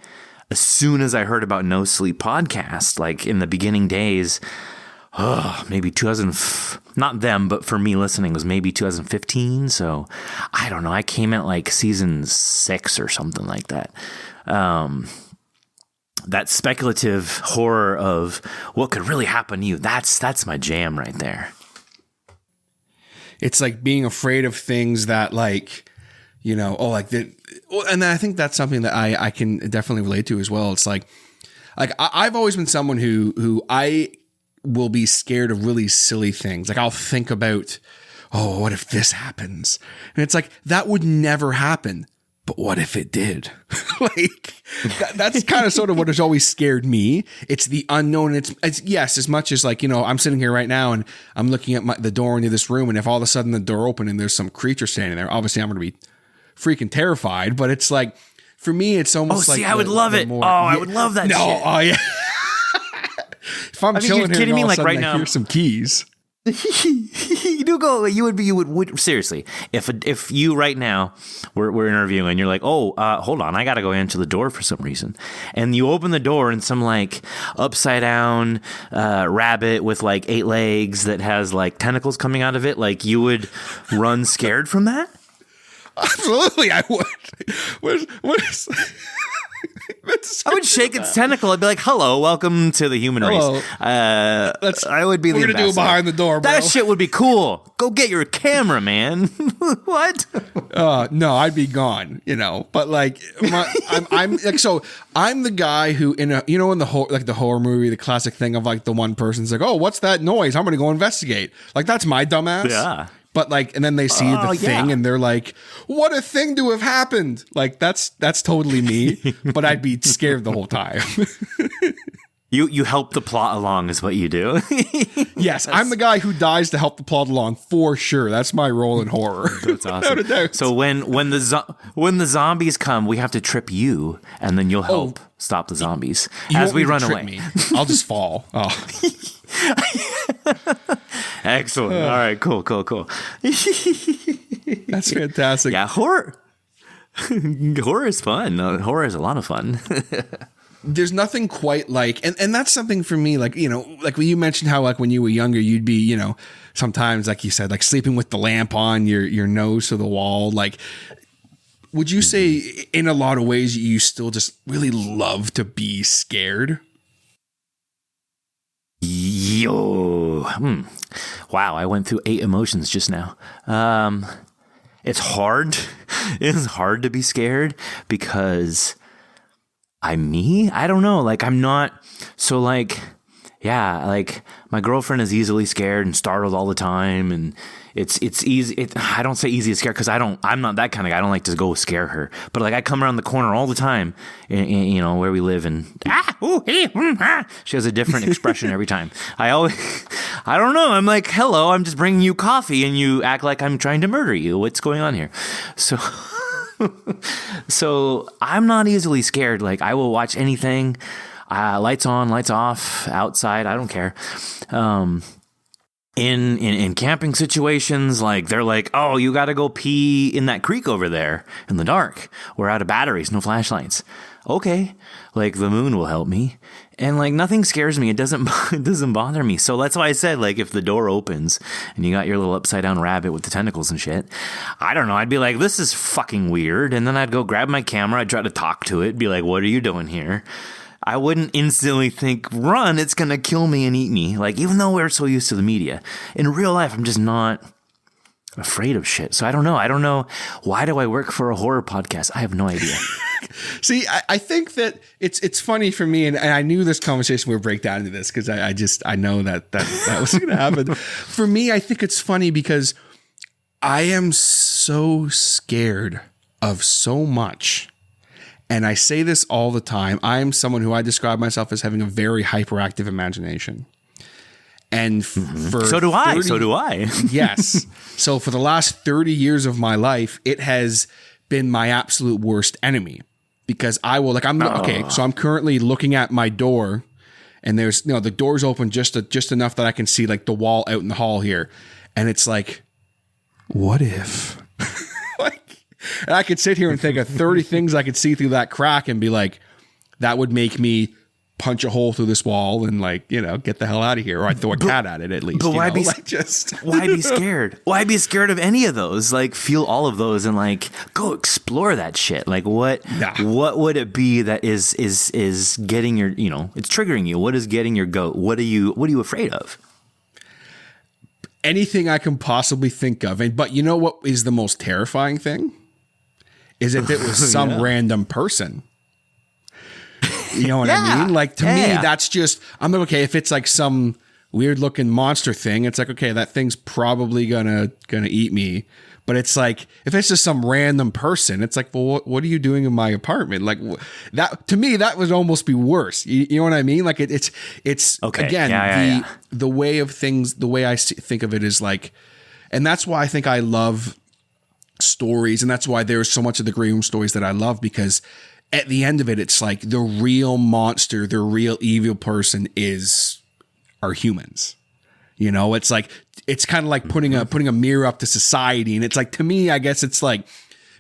as soon as I heard about No Sleep podcast, like in the beginning days, maybe not them, but for me listening was maybe 2015. So I don't know. I came at like season 6 or something like that. That speculative horror of what could really happen to you. That's my jam right there. It's like being afraid of things that, like, and I think that's something that I can definitely relate to as well. It's like I've always been someone who I will be scared of really silly things. Like, I'll think about, oh, what if this happens? And it's like, that would never happen. But what if it did? Like, that's kind of sort of what has always scared me. It's the unknown. It's yes, as much as like, I'm sitting here right now and I'm looking at the door into this room, and if all of a sudden the door opened and there's some creature standing there, obviously I'm going to be freaking terrified. But it's like, for me, it's almost like, I would love it. I would love that. No, shit. Oh yeah. If I'm chilling here, me, all like of a sudden right now, here's some keys. You do go. You would seriously. If you right now we're interviewing and you're like, hold on, I gotta go into the door for some reason, and you open the door and some like upside down rabbit with like 8 legs that has like tentacles coming out of it, like you would run scared from that? Absolutely, I would. What is? I would shake its tentacle. I'd be like, "Hello, welcome to the human race." I would be. We're gonna do it behind the door, bro. That shit would be cool. Go get your camera, man. What? No, I'd be gone. But like, I'm like, so I'm the guy who in the horror movie, the classic thing of like the one person's like, "Oh, what's that noise? I'm gonna go investigate." Like, that's my dumbass. Yeah. But like, and then they see the thing and they're like, what a thing to have happened. Like that's totally me, but I'd be scared the whole time. You help the plot along is what you do. Yes, I'm the guy who dies to help the plot along for sure. That's my role in horror. That's awesome. So when the zombies come, we have to trip you, and then you'll help stop the zombies as we run away. Me. I'll just fall. Oh. Excellent. All right, cool. That's fantastic. Yeah, horror is fun. Horror is a lot of fun. There's nothing quite like, and that's something for me, like, you know, like when you mentioned how like when you were younger, you'd be, you know, sometimes, like you said, like sleeping with the lamp on, your nose to the wall. Like, would you say in a lot of ways you still just really love to be scared? Wow, I went through 8 emotions just now. It's hard. It is hard to be scared because I don't know. Like, I'm not. So like, yeah, like my girlfriend is easily scared and startled all the time. And it's easy. I don't say easy to scare because I'm not that kind of guy. I don't like to go scare her. But like I come around the corner all the time, you know, where we live, and she has a different expression every time. I don't know. I'm like, hello, I'm just bringing you coffee and you act like I'm trying to murder you. What's going on here? So I'm not easily scared. Like I will watch anything, lights on, lights off, outside. I don't care. In camping situations, like they're like, oh, you got to go pee in that creek over there in the dark. We're out of batteries, no flashlights. Okay, like the moon will help me, and like nothing scares me. It doesn't bother me. So that's why I said, like, if the door opens and you got your little upside down rabbit with the tentacles and shit, I don't know. I'd be like, this is fucking weird, and then I'd go grab my camera. I'd try to talk to it, be like, what are you doing here? I wouldn't instantly think, run, it's gonna kill me and eat me. Like, even though we're so used to the media, in real life, I'm just not afraid of shit. So I don't know. Why do I work for a horror podcast? I have no idea. See, I think that it's funny for me, and I knew this conversation would break down into this because I know that was going to happen. For me, I think it's funny because I am so scared of so much. And I say this all the time. I am someone who I describe myself as having a very hyperactive imagination. And for So do I. Yes. So for the last 30 years of my life, it has been my absolute worst enemy because okay. So I'm currently looking at my door and there's, you know, the door's open just enough that I can see like the wall out in the hall here. And it's like, what if and I could sit here and think of 30 things I could see through that crack and be like, that would make me punch a hole through this wall and, like, you know, get the hell out of here. Or I'd throw a cat at it at least. But why be why be scared? Why be scared of any of those? Like, feel all of those and like go explore that shit. Like what would it be that is getting your, you know, it's triggering you? What is getting your goat? What are you afraid of? Anything I can possibly think of. But you know what is the most terrifying thing? Is if it was some random person. You know what I mean? Like, to me, that's just, I'm like, okay, if it's like some weird looking monster thing, it's like, okay, that thing's probably gonna eat me. But it's like, if it's just some random person, it's like, well, what are you doing in my apartment? Like, that, to me, that would almost be worse. You know what I mean? Like, it's okay. Again, the way of things, the way I think of it is like, and that's why I think I love stories, and that's why there's so much of the Grey Room stories that I love, because at the end of it, it's like the real monster, the real evil person are humans. You know, it's like, it's kind of like putting a mirror up to society. And it's like, to me, I guess it's like,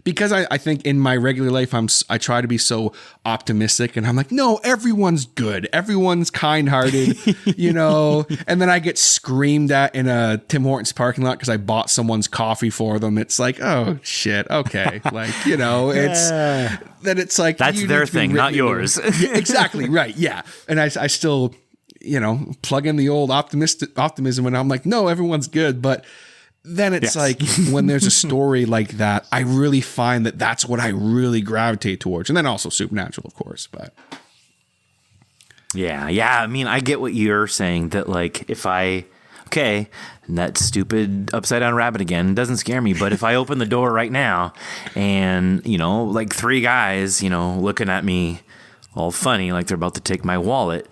because I think in my regular life, I try to be so optimistic, and I'm like, no, everyone's good. Everyone's kind-hearted, you know, and then I get screamed at in a Tim Hortons parking lot because I bought someone's coffee for them. It's like, oh shit. Okay. Like, you know, it's like, that's their thing, not yours. Yeah, exactly. Right. Yeah. And I still, you know, plug in the old optimism when I'm like, no, everyone's good. But then it's like when there's a story like that, I really find that that's what I really gravitate towards. And then also supernatural, of course. But yeah. I mean, I get what you're saying, that like if I okay, that stupid upside down rabbit again doesn't scare me. But if I open the door right now and, like 3 guys, looking at me all funny, like they're about to take my wallet,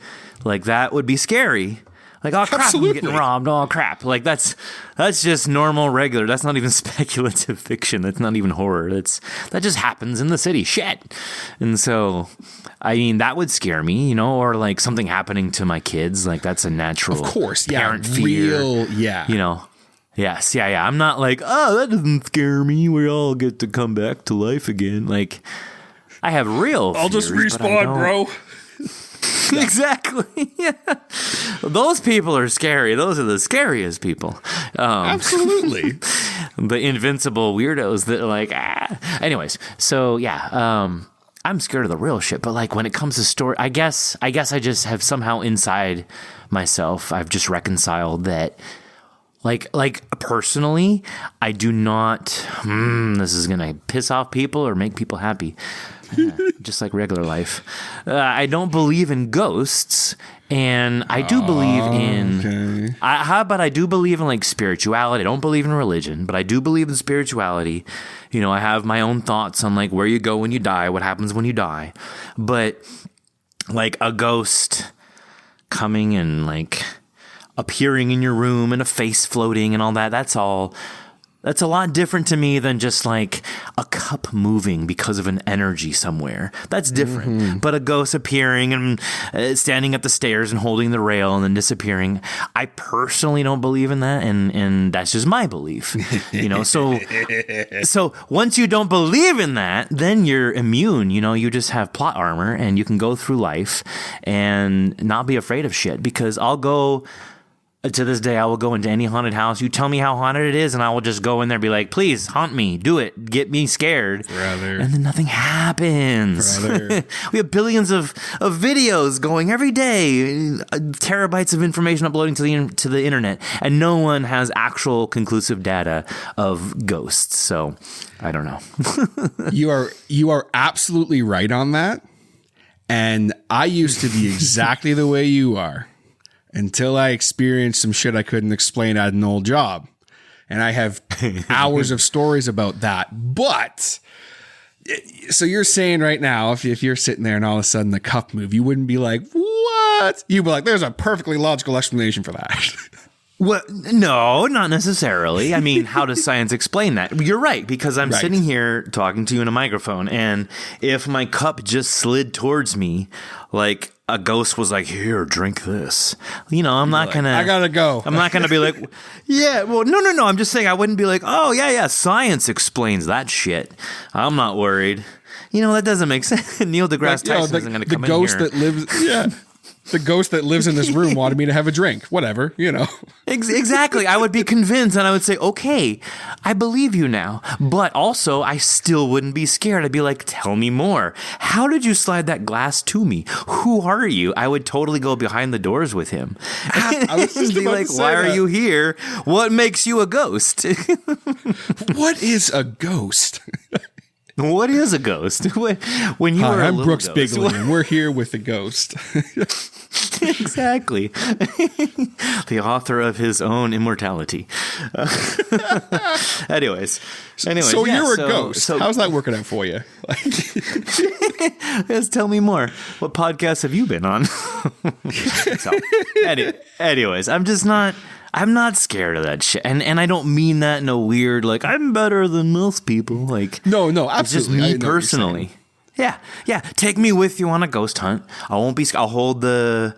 like that would be scary. Like, oh crap, Absolutely. I'm getting robbed. Oh crap. Like that's just normal, regular. That's not even speculative fiction. That's not even horror. That just happens in the city. Shit. And so, I mean, that would scare me, or like something happening to my kids. Like that's a natural, Of course, parent fear. Real, yeah. Yes, yeah. I'm not like, oh, that doesn't scare me. We all get to come back to life again. Like, I have real. I'll just fears, respawn, bro. Exactly. Yeah. Those people are scary. Those are the scariest people. Absolutely. The invincible weirdos that are like, ah. Anyways, so yeah, I'm scared of the real shit. But like when it comes to story, I guess I just have somehow inside myself, I've just reconciled that. Like personally, I do not. This is gonna piss off people or make people happy. Just like regular life. I don't believe in ghosts, and I do believe in... Okay. How about I do believe in like spirituality? I don't believe in religion, but I do believe in spirituality. I have my own thoughts on like where you go when you die, what happens when you die. But like a ghost coming and like appearing in your room and a face floating and all that, that's a lot different to me than just like a cup moving because of an energy somewhere. That's different. Mm-hmm. But a ghost appearing and standing at the stairs and holding the rail and then disappearing, I personally don't believe in that, and that's just my belief. So once you don't believe in that, then you're immune. You just have plot armor and you can go through life and not be afraid of shit, because I'll go... To this day, I will go into any haunted house. You tell me how haunted it is, and I will just go in there and be like, please, haunt me. Do it. Get me scared. Brother. And then nothing happens. We have billions of videos going every day, terabytes of information uploading to the internet, and no one has actual conclusive data of ghosts. So, I don't know. You are absolutely right on that. And I used to be exactly the way you are. Until I experienced some shit I couldn't explain at an old job. And I have hours of stories about that. But, so you're saying right now, if you're sitting there and all of a sudden the cup move, you wouldn't be like, what? You'd be like, there's a perfectly logical explanation for that. Well, no, not necessarily. I mean, how does science explain that? You're right, because I'm sitting here talking to you in a microphone, and if my cup just slid towards me, like a ghost was like, here, drink this. I'm not going to... I got to go. I'm not going to be like, yeah, well, no. I'm just saying I wouldn't be like, oh, yeah, science explains that shit. I'm not worried. That doesn't make sense. Neil deGrasse Tyson isn't going to come in here. The ghost that lives... Yeah. The ghost that lives in this room wanted me to have a drink. Whatever, Exactly. I would be convinced and I would say, okay, I believe you now. But also, I still wouldn't be scared. I'd be like, tell me more. How did you slide that glass to me? Who are you? I would totally go behind the doors with him. I was just be like, why are you here? What makes you a ghost? What is a ghost? What is a ghost? When you were I'm Brooks ghost, Bigley, and we're here with a ghost. Exactly. The author of his own immortality. Anyways. So you're a ghost. So how's that working out for you? Just tell me more. What podcasts have you been on? Anyways, I'm not scared of that shit. And I don't mean that in a weird, like, I'm better than most people. Like, no, absolutely. It's just me personally. Yeah. Take me with you on a ghost hunt. I'll hold the,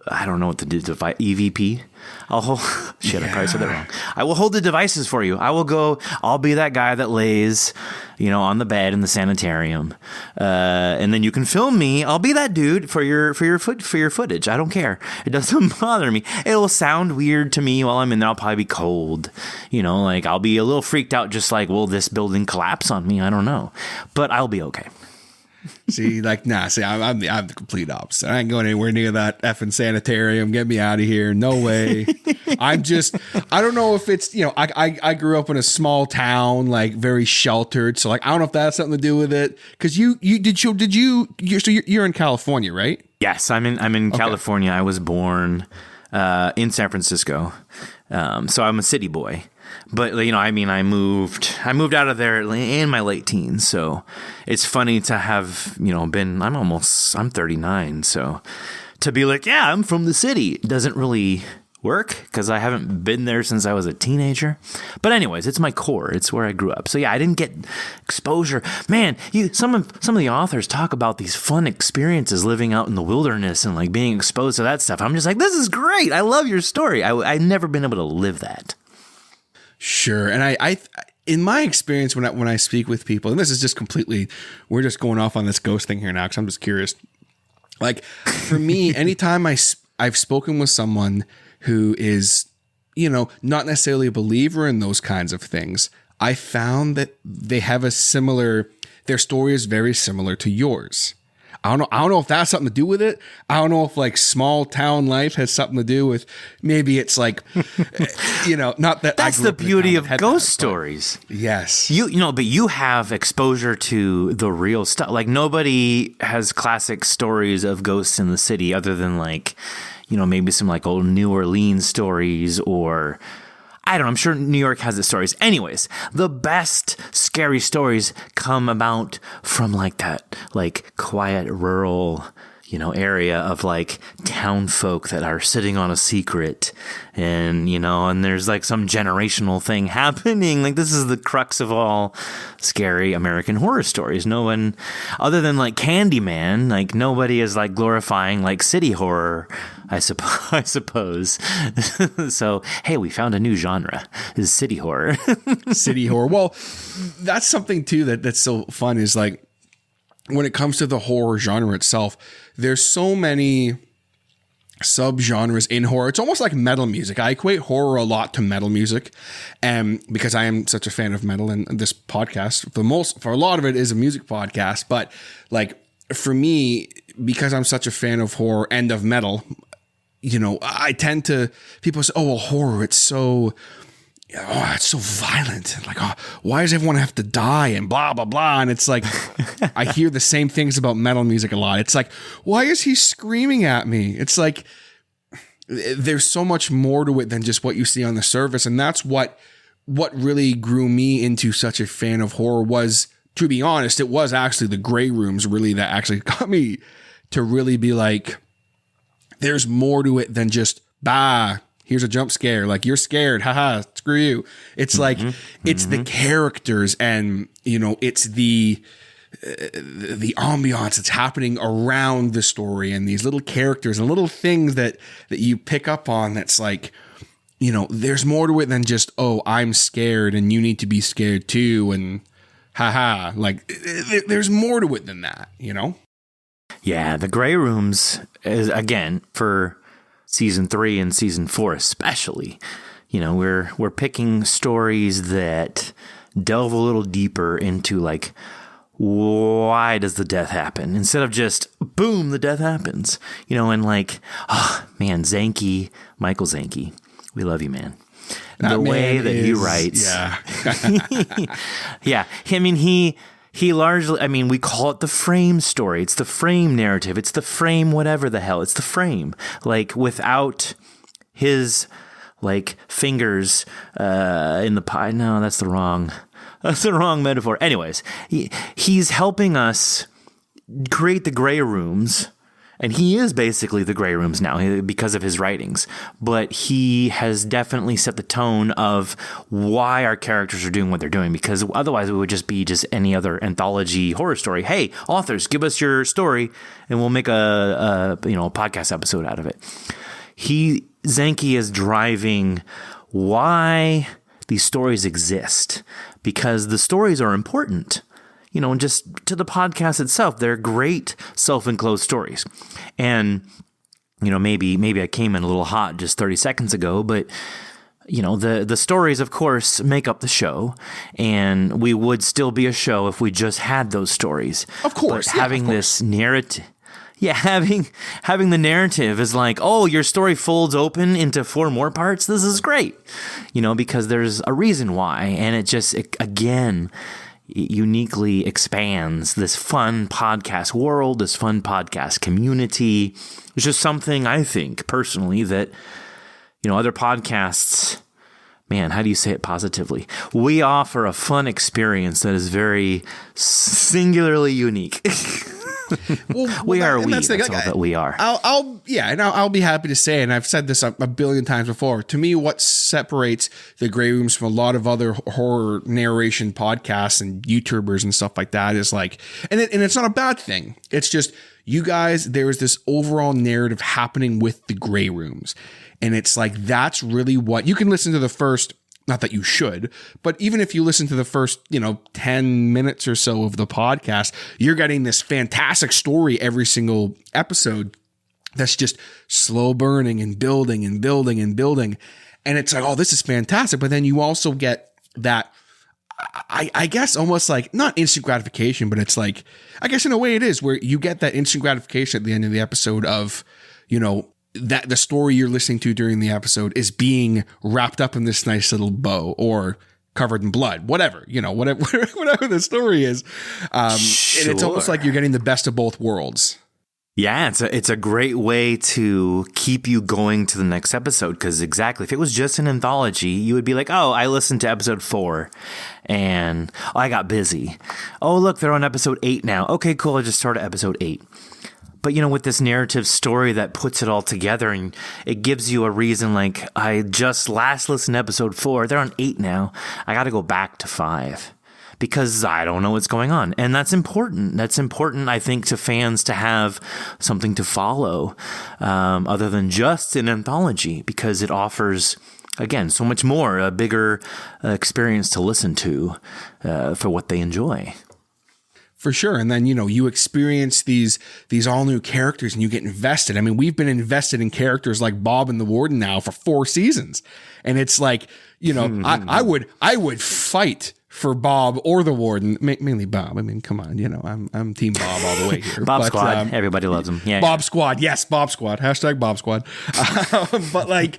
I don't know what the device, EVP. I probably said that wrong. I will hold the devices for you. I'll be that guy that lays, on the bed in the sanitarium. And then you can film me. I'll be that dude for your footage. I don't care. It doesn't bother me. It will sound weird to me while I'm in there. I'll probably be cold. Like I'll be a little freaked out, just like, will this building collapse on me? I don't know. But I'll be okay. I'm the complete opposite. I ain't going anywhere near that effing sanitarium. Get me out of here. No way. I don't know if it's, I grew up in a small town, like very sheltered. So like, I don't know if that has something to do with it. Cause you're in California, right? Yes. I'm in California. I was born, in San Francisco. So I'm a city boy. But, you know, I mean, I moved out of there in my late teens. So it's funny to have, you know, I'm 39. So to be like, yeah, I'm from the city doesn't really work because I haven't been there since I was a teenager. But anyways, it's my core. It's where I grew up. So yeah, I didn't get exposure. Man, some of the authors talk about these fun experiences living out in the wilderness and like being exposed to that stuff. I'm just like, this is great. I love your story. I've never been able to live that. Sure. And I in my experience, when I speak with people, and this is just completely, we're just going off on this ghost thing here now because I'm just curious. Like for me, anytime I've spoken with someone who is, you know, not necessarily a believer in those kinds of things, I found that they have their story is very similar to yours. I don't know if that's something to do with it. I don't know if like small town life has something to do with, maybe it's like, you know, not that that's the beauty of ghost stories. Yes. You know, but you have exposure to the real stuff. Like nobody has classic stories of ghosts in the city other than like, you know, maybe some like old New Orleans stories or I don't know. I'm sure New York has the stories. Anyways, the best scary stories come about from like that, like quiet rural, you know, area of like town folk that are sitting on a secret and, you know, and there's like some generational thing happening. Like this is the crux of all scary American horror stories. No one other than like Candyman, like nobody is like glorifying like city horror, I suppose. So, hey, we found a new genre is city horror. City horror. Well, that's something too that's so fun is like, when it comes to the horror genre itself, there's so many subgenres in horror. It's almost like metal music. I equate horror a lot to metal music, because I am such a fan of metal, and this podcast, for a lot of it, is a music podcast. But like for me, because I'm such a fan of horror and of metal, you know, I tend to people say, "Oh, well, horror, it's so violent. Like, oh, why does everyone have to die and blah, blah, blah." And it's like, I hear the same things about metal music a lot. It's like, why is he screaming at me? It's like, there's so much more to it than just what you see on the surface. And that's what really grew me into such a fan of horror was, to be honest, it was actually the Grey Rooms really that actually got me to really be like, there's more to it than just, here's a jump scare. Like, you're scared. Haha, screw you. It's like, it's the characters and, you know, it's the ambiance that's happening around the story and these little characters and little things that you pick up on. That's like, you know, there's more to it than just, oh, I'm scared and you need to be scared too. And haha, like there's more to it than that, you know? Yeah. The Grey Rooms is, again, for season 3 and season 4 especially, you know, we're picking stories that delve a little deeper into like, why does the death happen instead of just boom, the death happens, you know? And like, oh man, Michael Zanke, we love you, man. The way that he writes, yeah. I mean, he largely, I mean, we call it the frame story. It's the frame narrative. It's the frame, whatever the hell. It's the frame. Like, without his, like, fingers in the pie. No, that's the wrong metaphor. Anyways, he's helping us create the Grey Rooms. And he is basically the Grey Rooms now because of his writings. But he has definitely set the tone of why our characters are doing what they're doing. Because otherwise it would just be just any other anthology horror story. Hey, authors, give us your story and we'll make a podcast episode out of it. Zanke is driving why these stories exist. Because the stories are important. You know, and just to the podcast itself, they're great self-enclosed stories. And, you know, maybe I came in a little hot just 30 seconds ago, but, you know, the stories, of course, make up the show. And we would still be a show if we just had those stories. Of course. But having this narrative... Yeah, having the narrative is like, oh, your story folds open into 4 more parts. This is great. You know, because there's a reason why. And it again... It uniquely expands this fun podcast world, this fun podcast community. It's just something I think personally that, other podcasts, man, how do you say it positively? We offer a fun experience that is very singularly unique. That's all that we are. I'll be happy to say, and I've said this a billion times before, to me, what separates the Grey Rooms from a lot of other horror narration podcasts and YouTubers and stuff like that is like, and it's not a bad thing. It's just, you guys, there is this overall narrative happening with the Grey Rooms. And it's like, that's really what you can listen to the first, not that you should, but even if you listen to the first, 10 minutes or so of the podcast, you're getting this fantastic story every single episode that's just slow burning and building and building and building. And it's like, oh, this is fantastic. But then you also get that, I guess, almost like not instant gratification, but it's like, I guess in a way it is, where you get that instant gratification at the end of the episode of, that the story you're listening to during the episode is being wrapped up in this nice little bow or covered in blood, whatever the story is. Sure. And it's almost like you're getting the best of both worlds. Yeah, it's a great way to keep you going to the next episode, because exactly, if it was just an anthology, you would be like, oh, I listened to episode 4 and I got busy. Oh, look, they're on episode 8 now. Okay, cool. I just started episode 8. But, with this narrative story that puts it all together, and it gives you a reason, like, I just last listened to episode 4. They're on 8 now. I got to go back to 5 because I don't know what's going on. And that's important. That's important, I think, to fans to have something to follow other than just an anthology, because it offers, again, so much more, a bigger experience to listen to for what they enjoy. For sure. And then, you experience these all new characters and you get invested. I mean, we've been invested in characters like Bob and the Warden now for 4 seasons. And it's like, I would fight for Bob or the Warden, mainly Bob. I mean, come on, I'm Team Bob all the way here. Bob Squad. Everybody loves him. Yeah. Bob Squad. Yes. Bob Squad. Hashtag Bob Squad. But like,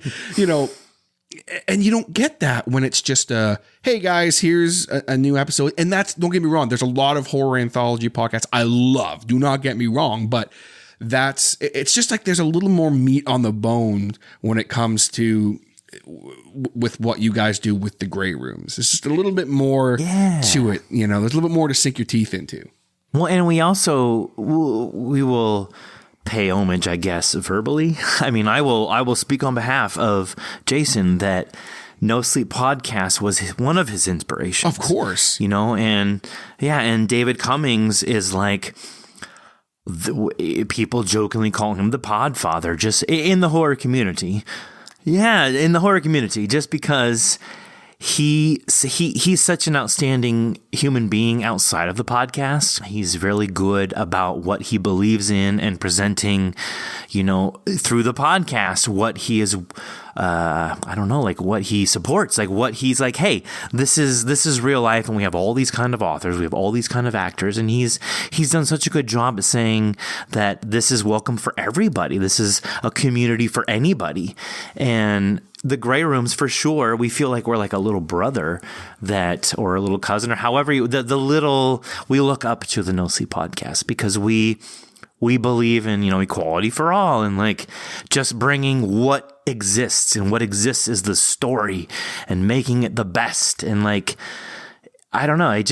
and you don't get that when it's just hey guys, here's a new episode. And that's, don't get me wrong, there's a lot of horror anthology podcasts I love, do not get me wrong, but it's just like there's a little more meat on the bone when it comes to with what you guys do with the Grey Rooms. It's just a little bit more to it, there's a little bit more to sink your teeth into. Well, and we also, we will pay homage, I guess, verbally. I mean, I will speak on behalf of Jason that No Sleep Podcast was one of his inspirations. Of course. And David Cummings is like, people jokingly call him the Podfather, just in the horror community. Yeah, in the horror community, just because he's such an outstanding human being outside of the podcast. He's really good about what he believes in and presenting, through the podcast, what he is, what he supports, like what he's like, hey, this is real life. And we have all these kind of authors. We have all these kind of actors. And he's done such a good job at saying that this is welcome for everybody. This is a community for anybody. And the Grey Rooms, for sure, we feel like we're like a little brother or a little cousin, or however we look up to the No Sleep Podcast, because we believe in, equality for all, and like just bringing what exists, and what exists is the story, and making it the best. And like, I don't know,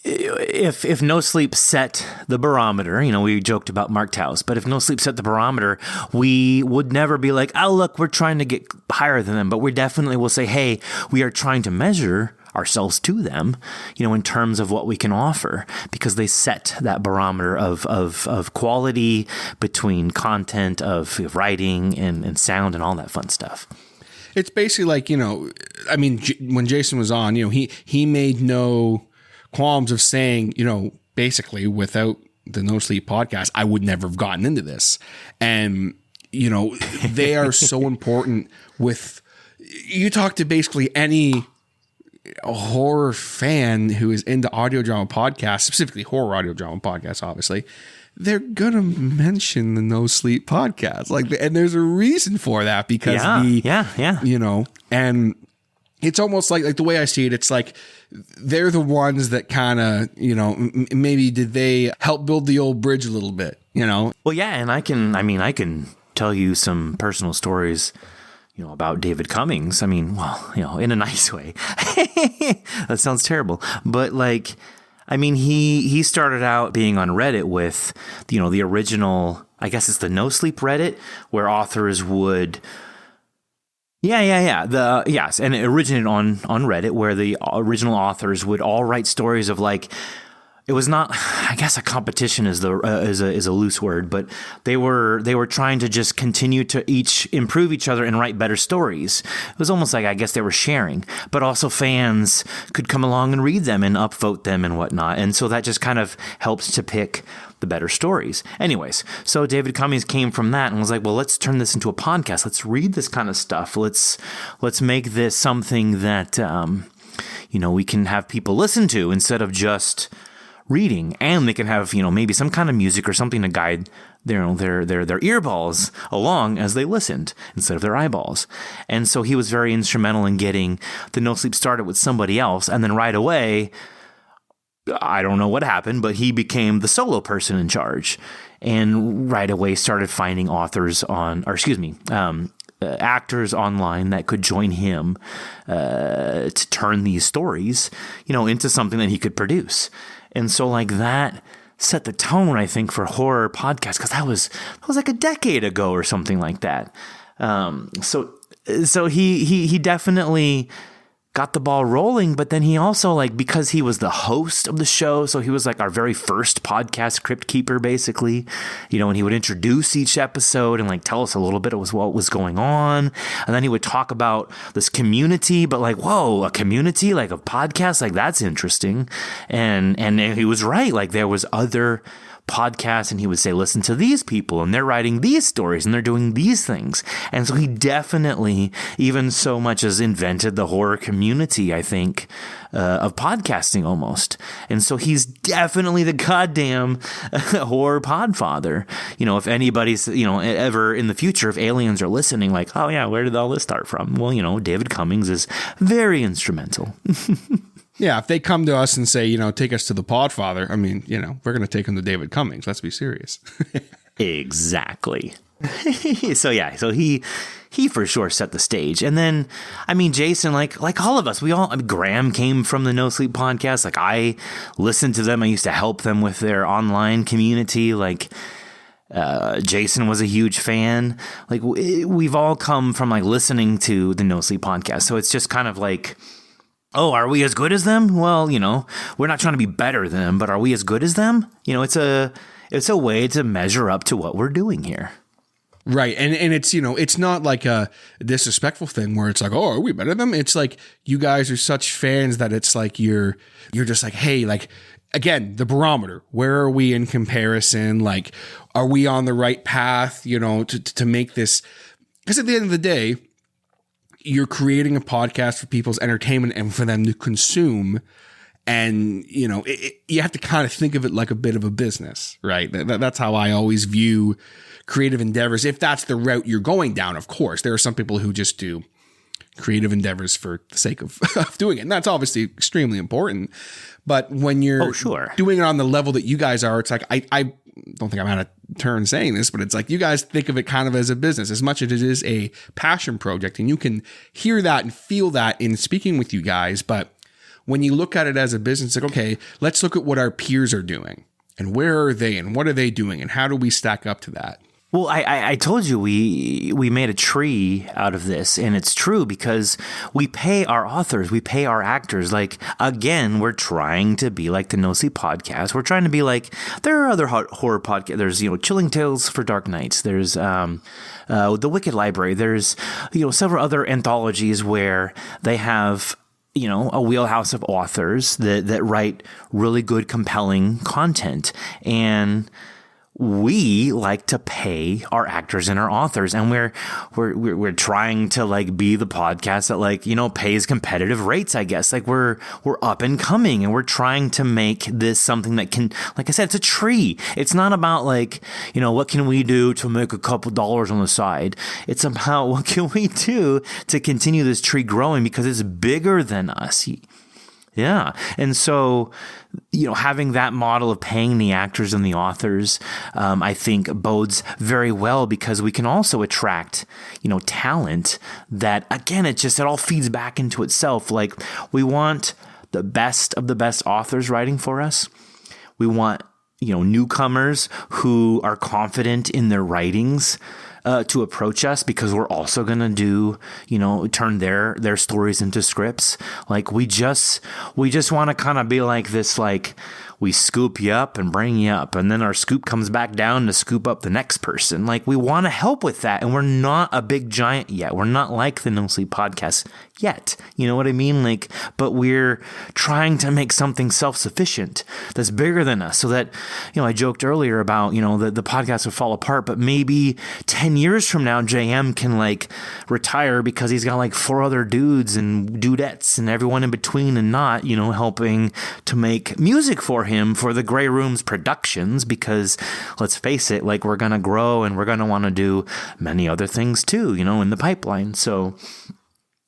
if No Sleep set the barometer, we joked about Mark Taus, but if No Sleep set the barometer, we would never be like, oh, look, we're trying to get higher than them. But we definitely will say, hey, we are trying to measure ourselves to them, in terms of what we can offer, because they set that barometer of quality between content, of writing and sound and all that fun stuff. It's basically like, when Jason was on, he made no qualms of saying, basically, without the No Sleep Podcast, I would never have gotten into this. And, they are so important you talk to basically any horror fan who is into audio drama podcasts, specifically horror audio drama podcasts, obviously, they're going to mention the No Sleep Podcast. And there's a reason for that, because and it's almost like the way I see it, it's like they're the ones that kind of, maybe did they help build the old bridge a little bit, Well, yeah, and I can tell you some personal stories, about David Cummings. I mean, well, in a nice way. That sounds terrible. But like, I mean, he started out being on Reddit with, the original, I guess it's the No Sleep Reddit, where authors would... Yeah. Yes, and it originated on Reddit, where the original authors would all write stories of like, it was not, I guess a competition is a loose word, but they were trying to just continue to each improve each other and write better stories. It was almost like, I guess they were sharing, but also fans could come along and read them and upvote them and whatnot. And so that just kind of helps to pick the better stories. Anyways, so David Cummings came from that and was like, well, let's turn this into a podcast. Let's read this kind of stuff. Let's make this something that, we can have people listen to instead of just reading, and they can have, maybe some kind of music or something to guide their earballs along as they listened instead of their eyeballs. And so he was very instrumental in getting the No Sleep started with somebody else. And then right away, I don't know what happened, but he became the solo person in charge, and right away started finding actors online that could join him to turn these stories, into something that he could produce. And so like that set the tone, I think, for horror podcasts, because that was like a decade ago or something like that. So he definitely got the ball rolling, but then he also, like, because he was the host of the show, so he was like our very first podcast crypt keeper, basically, and he would introduce each episode and like tell us a little bit of what was going on. And then he would talk about this community, but like, whoa, a community, like a podcast, like that's interesting. And he was right. Like there was other podcasts, and he would say, listen to these people, and they're writing these stories, and they're doing these things. And so he definitely, even so much as invented the horror community, I think, of podcasting almost. And so he's definitely the goddamn horror podfather. If anybody's, ever in the future, if aliens are listening, like, oh yeah, where did all this start from? Well, David Cummings is very instrumental. Yeah, if they come to us and say, take us to the Podfather, I mean, we're going to take them to David Cummings. Let's be serious. Exactly. So he for sure set the stage. And then, I mean, Jason, like all of us, Graham came from the No Sleep podcast. Like I listened to them. I used to help them with their online community. Like, Jason was a huge fan. Like we've all come from like listening to the No Sleep podcast. So it's just kind of like, oh, are we as good as them? Well, we're not trying to be better than them, but are we as good as them? It's a way to measure up to what we're doing here. Right. And it's, it's not like a disrespectful thing where it's like, oh, are we better than them? It's like you guys are such fans that it's like you're just like, hey, like, again, the barometer, where are we in comparison? Like, are we on the right path, to make this? Because at the end of the day, you're creating a podcast for people's entertainment and for them to consume. And, you have to kind of think of it like a bit of a business, right? That's how I always view creative endeavors. If that's the route you're going down, of course, there are some people who just do creative endeavors for the sake of doing it. And that's obviously extremely important. But when you're doing it on the level that you guys are, it's like, I don't think I'm out of turn saying this, but it's like you guys think of it kind of as a business as much as it is a passion project. And you can hear that and feel that in speaking with you guys. But when you look at it as a business, like, okay, let's look at what our peers are doing and where are they and what are they doing and how do we stack up to that? Well, I told you we made a tree out of this, and it's true because we pay our authors, we pay our actors. Like, again, we're trying to be like the No Sleep podcast. We're trying to be like, there are other horror podcasts. There's, Chilling Tales for Dark Nights. There's The Wicked Library. There's, several other anthologies where they have, a wheelhouse of authors that write really good, compelling content. And we like to pay our actors and our authors, and we're trying to like be the podcast that like, pays competitive rates, I guess. Like we're up and coming, and we're trying to make this something that can, like I said, it's a tree. It's not about like, what can we do to make a couple dollars on the side? It's about what can we do to continue this tree growing because it's bigger than us. Yeah. And so, having that model of paying the actors and the authors, I think bodes very well, because we can also attract, talent that, again, it all feeds back into itself. Like, we want the best of the best authors writing for us. We want, newcomers who are confident in their writings to approach us, because we're also going to do, turn their stories into scripts. Like, we just want to kind of be like this, like, we scoop you up and bring you up, and then our scoop comes back down to scoop up the next person. Like, we want to help with that, and we're not a big giant yet. We're not like the No Sleep podcast yet. You know what I mean? Like, but we're trying to make something self-sufficient that's bigger than us, so that, I joked earlier about, the podcast will fall apart, but maybe 10 years from now, JM can like retire because he's got like 4 other dudes and dudettes and everyone in between and not, helping to make music for him for the Grey Room's productions, because let's face it, like, we're going to grow and we're going to want to do many other things too, in the pipeline. So,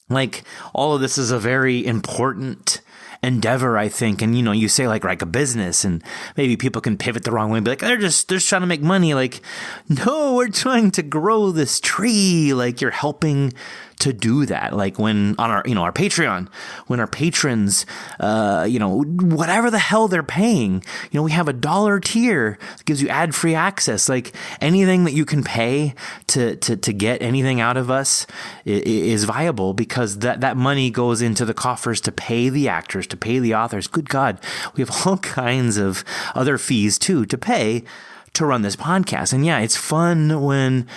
like, all of this is a very important endeavor, I think. And, you say like a business, and maybe people can pivot the wrong way and be like, they're just trying to make money. Like, no, we're trying to grow this tree. Like, you're helping to do that. Like, when on our, our Patreon, when our patrons, whatever the hell they're paying, we have $1 tier that gives you ad-free access. Like, anything that you can pay to get anything out of us is viable, because that money goes into the coffers to pay the actors, to pay the authors. Good God, we have all kinds of other fees too to pay to run this podcast. And yeah, it's fun when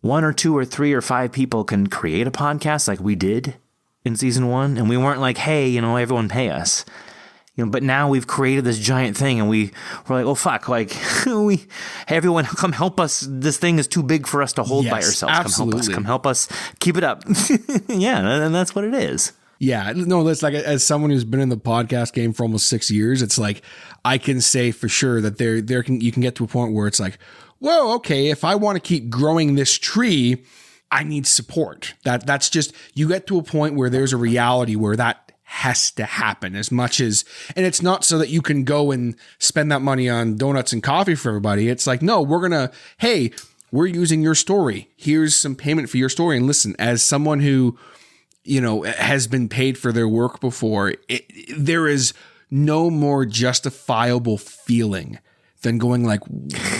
1 or 2 or 3 or 5 people can create a podcast like we did in season 1. And we weren't like, hey, everyone pay us. But now we've created this giant thing, and we're like, oh fuck, like, hey, everyone come help us. This thing is too big for us to hold by ourselves. Absolutely. Come help us keep it up. Yeah. And that's what it is. Yeah, no, that's like, as someone who's been in the podcast game for almost 6 years, it's like, I can say for sure that you can get to a point where it's like, whoa, okay, if I want to keep growing this tree, I need support. That's just, you get to a point where there's a reality where that has to happen, as much as, and it's not so that you can go and spend that money on donuts and coffee for everybody. It's like, no, hey, we're using your story. Here's some payment for your story. And listen, as someone who, has been paid for their work before, there is no more justifiable feeling than going like,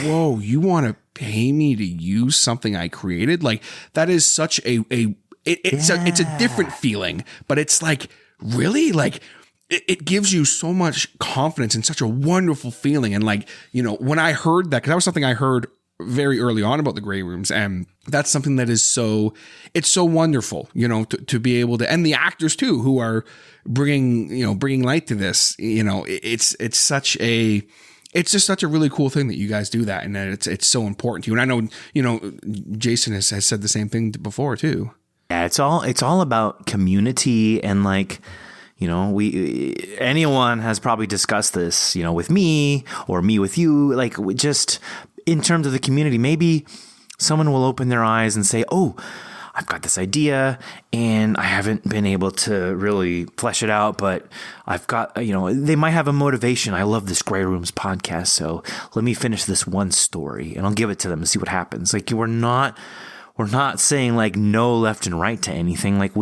whoa, you want to pay me to use something I created? Like, that is such it's a different feeling, but it's like, really? Like, it gives you so much confidence and such a wonderful feeling. And like, when I heard that, because that was something I heard very early on about the Grey Rooms, and that's something that is it's so wonderful, to be able to, and the actors too, who are bringing light to this, it's just such a really cool thing that you guys do that, and that it's so important to you. And I know, Jason has said the same thing before too. Yeah, it's all about community, and like, anyone has probably discussed this, with me or me with you, like, just in terms of the community. Maybe someone will open their eyes and say, oh, I've got this idea and I haven't been able to really flesh it out, but I've got, they might have a motivation. I love this Grey Rooms podcast, so let me finish this one story and I'll give it to them and see what happens. Like, we're not saying like no left and right to anything. Like,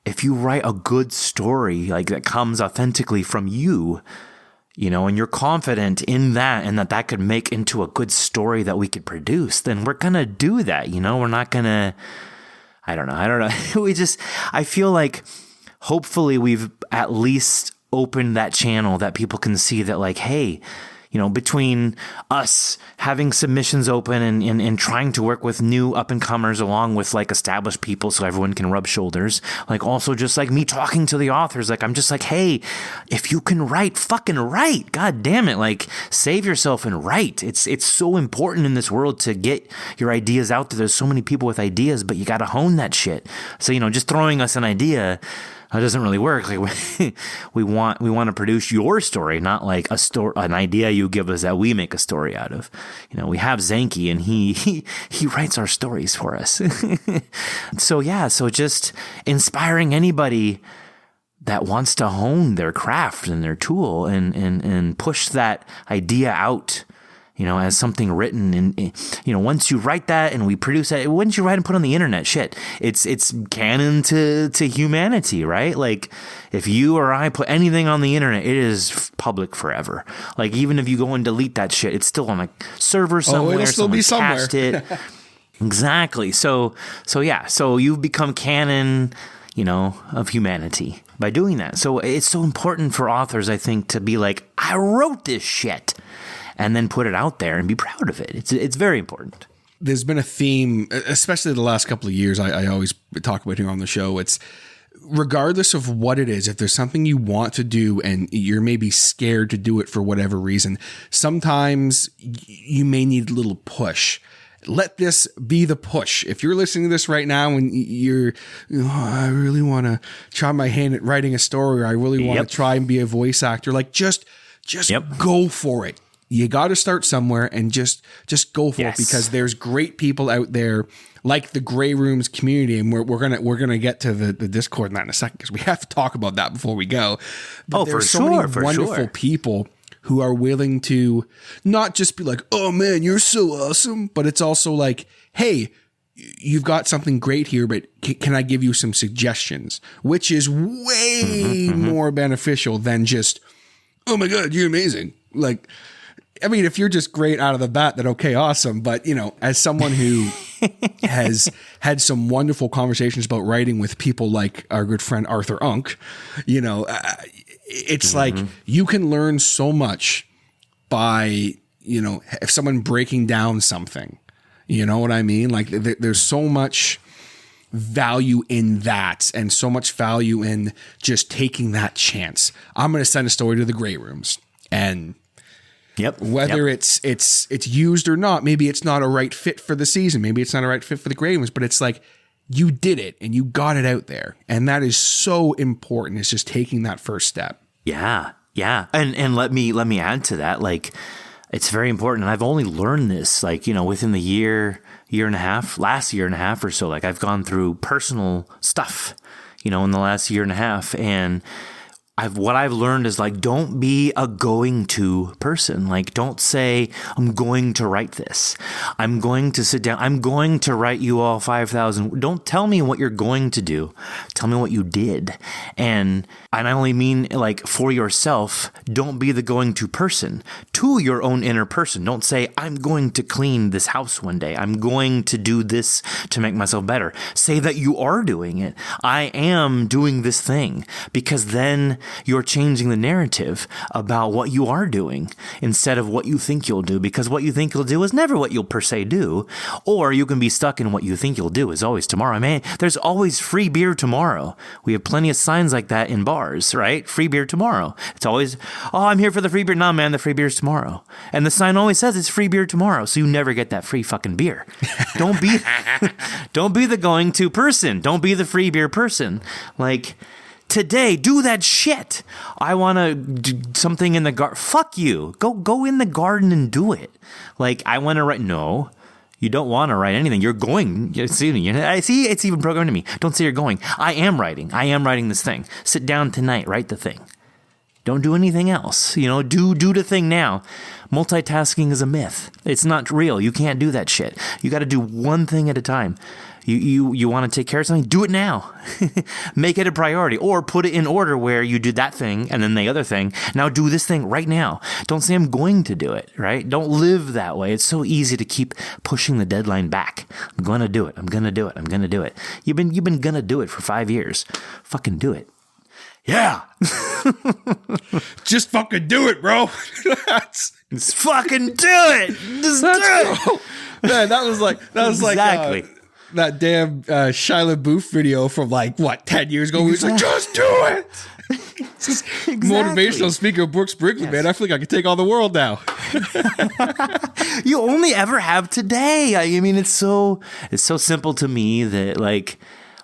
if you write a good story, like, that comes authentically from you, and you're confident in that, and that could make into a good story that we could produce, then we're going to do that. We're not going to, I don't know. I feel like hopefully we've at least opened that channel that people can see that, like, hey, between us having submissions open and trying to work with new up and comers along with like established people so everyone can rub shoulders, like, also just like me talking to the authors, like, I'm just like, hey, if you can write, fucking write. God damn it. Like, save yourself and write. It's so important in this world to get your ideas out there. There's so many people with ideas, but you got to hone that shit. So, just throwing us an idea, that doesn't really work. Like, we want to produce your story, not like an idea you give us that we make a story out of. We have Zanky, and he writes our stories for us. So just inspiring anybody that wants to hone their craft and their tool and push that idea out, as something written. And, once you write that and we produce that, once you write and put on the internet, shit, it's canon to humanity, right? Like if you or I put anything on the internet, it is public forever. Like even if you go and delete that shit, it's still on a server somewhere. It'll still be somewhere. Cached it. Exactly. So you've become canon, of humanity by doing that. So it's so important for authors, I think, to be like, I wrote this shit, and then put it out there and be proud of it. It's very important. There's been a theme, especially the last couple of years, I always talk about here on the show. It's regardless of what it is, if there's something you want to do and you're maybe scared to do it for whatever reason, sometimes you may need a little push. Let this be the push. If you're listening to this right now and I really want to try my hand at writing a story, or I really want to try and be a voice actor, like just go for it. You got to start somewhere and just go for it, because there's great people out there like the Grey Rooms community. And we're gonna get to the Discord in that in a second, because we have to talk about that before we go. But there's so many wonderful people who are willing to not just be like, oh man, you're so awesome, but it's also like, hey, you've got something great here, but can I give you some suggestions? Which is way more beneficial than just, oh my God, you're amazing. Like, I mean, if you're just great out of the bat, then okay, awesome. But, as someone who has had some wonderful conversations about writing with people like our good friend Arthur Unk, it's like you can learn so much by, if someone breaking down something, you know what I mean? Like there's so much value in that, and so much value in just taking that chance. I'm going to send a story to the Grey Rooms, and whether it's used or not, maybe it's not a right fit for the season. Maybe it's not a right fit for the Grey Rooms, but it's like, you did it and you got it out there. And that is so important. It's just taking that first step. Yeah. Yeah. And let me add to that. Like, it's very important. And I've only learned this, like, within the last year and a half or so. Like, I've gone through personal stuff, in the last year and a half. And what I've learned is, like, don't be a going to person. Like, don't say, I'm going to write this. I'm going to sit down. I'm going to write you all 5,000. Don't tell me what you're going to do. Tell me what you did. And I only mean, like, for yourself, don't be the going to person to your own inner person. Don't say, I'm going to clean this house one day. I'm going to do this to make myself better. Say that you are doing it. I am doing this thing, because then you're changing the narrative about what you are doing instead of what you think you'll do, because what you think you'll do is never what you'll per se do. Or you can be stuck in what you think you'll do is always tomorrow. Man, there's always free beer tomorrow. We have plenty of signs like that in bars, right? Free beer tomorrow. It's always, oh, I'm here for the free beer. No, man, the free beer's tomorrow. And the sign always says it's free beer tomorrow. So you never get that free fucking beer. Don't be the going to person. Don't be the free beer person. Like, today, do that shit. I want to do something in the garden. Fuck you. Go in the garden and do it. Like, I want to write. No, you don't want to write anything. You're going. I see. It's even programmed to me. Don't say you're going. I am writing. I am writing this thing. Sit down tonight. Write the thing. Don't do anything else. Do the thing now. Multitasking is a myth. It's not real. You can't do that shit. You got to do one thing at a time. You want to take care of something? Do it now. Make it a priority, or put it in order where you do that thing and then the other thing. Now do this thing right now. Don't say I'm going to do it, right? Don't live that way. It's so easy to keep pushing the deadline back. I'm going to do it. I'm going to do it. I'm going to do it. You've been going to do it for 5 years. Fucking do it. Yeah. Just fucking do it, bro. Just fucking do it. Just do it. Man, that was exactly. Like that damn Shia LaBeouf video from 10 years ago. He was like, just do it. Exactly. Motivational speaker Brooks Bigley, man. I feel like I can take on the world now. You only ever have today. I mean, it's so simple to me that, like,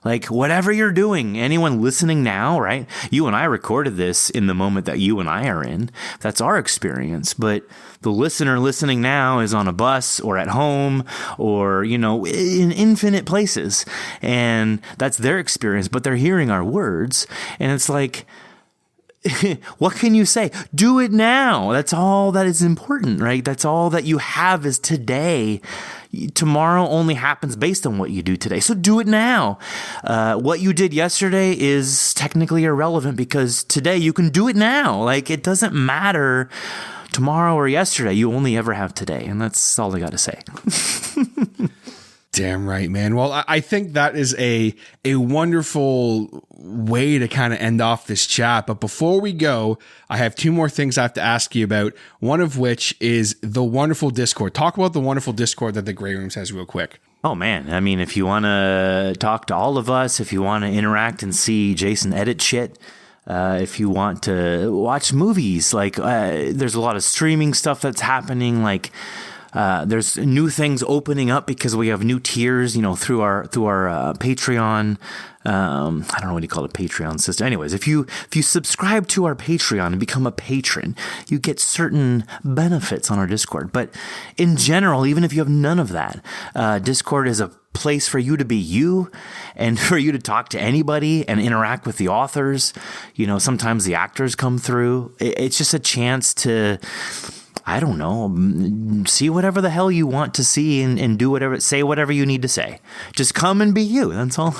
Like, whatever you're doing, anyone listening now, right? You and I recorded this in the moment that you and I are in. That's our experience. But the listener listening now is on a bus or at home or, you know, in infinite places. And that's their experience, but they're hearing our words. And it's like, what can you say? Do it now. That's all that is important, right? That's all that you have is today. Tomorrow only happens based on what you do today. So do it now. What you did yesterday is technically irrelevant because today you can do it now. Like, it doesn't matter tomorrow or yesterday. You only ever have today. And that's all I got to say. Damn right, man. Well, I think that is a wonderful way to kind of end off this chat. But before we go, I have two more things I have to ask you about. One of which is the wonderful Discord. Talk about the wonderful Discord that the Grey Rooms has real quick. Oh, man. I mean, if you want to talk to all of us, if you want to interact and see Jason edit shit, if you want to watch movies, like there's a lot of streaming stuff that's happening, like there's new things opening up because we have new tiers, you know, through our Patreon. I don't know what you call it, Patreon system. Anyways, if you subscribe to our Patreon and become a patron, you get certain benefits on our Discord. But in general, even if you have none of that, Discord is a place for you to be you and for you to talk to anybody and interact with the authors. You know, sometimes the actors come through. It's just a chance to, I don't know, see whatever the hell you want to see and do whatever, say whatever you need to say. Just come and be you. That's all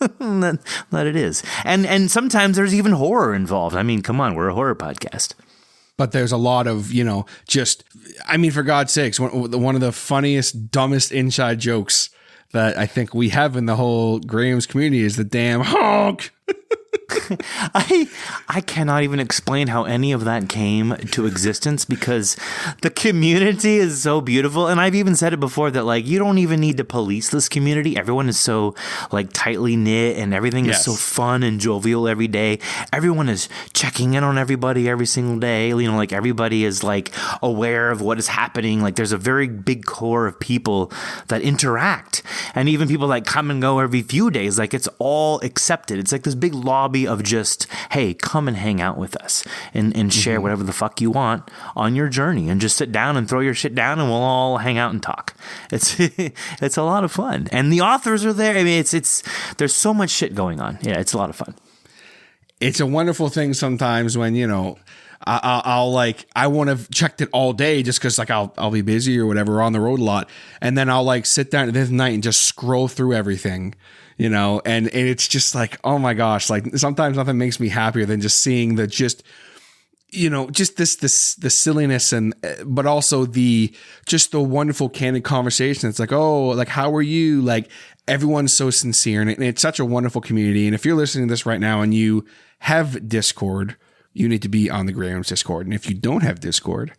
that it is. And sometimes there's even horror involved. I mean, come on, we're a horror podcast. But there's a lot of, you know, just, I mean, for God's sakes, one of the funniest, dumbest inside jokes that I think we have in the whole Graham's community is the damn honk. I cannot even explain how any of that came to existence because the community is so beautiful. And I've even said it before that, like, you don't even need to police this community. Everyone is so, like, tightly knit and everything is so fun and jovial every day. Everyone is checking in on everybody every single day. You know, like, everybody is, like, aware of what is happening. Like, there's a very big core of people that interact. And even people that come and go every few days. Like, it's all accepted. It's like this big lobby of just, hey, come and hang out with us and share whatever the fuck you want on your journey and just sit down and throw your shit down and we'll all hang out and talk. It's it's a lot of fun. And the authors are there. I mean, it's there's so much shit going on. Yeah, it's a lot of fun. It's a wonderful thing sometimes when, you know, I'll like, I won't have checked it all day just because, like, I'll be busy or whatever, on the road a lot. And then I'll, like, sit down this night and just scroll through everything, you know, and it's just like, oh my gosh, like, sometimes nothing makes me happier than just seeing the just, you know, just the silliness and, but also the wonderful candid conversation. It's like, oh, like, how are you? Like, everyone's so sincere and it's such a wonderful community. And if you're listening to this right now and you have Discord, you need to be on the Grey Rooms Discord. And if you don't have Discord,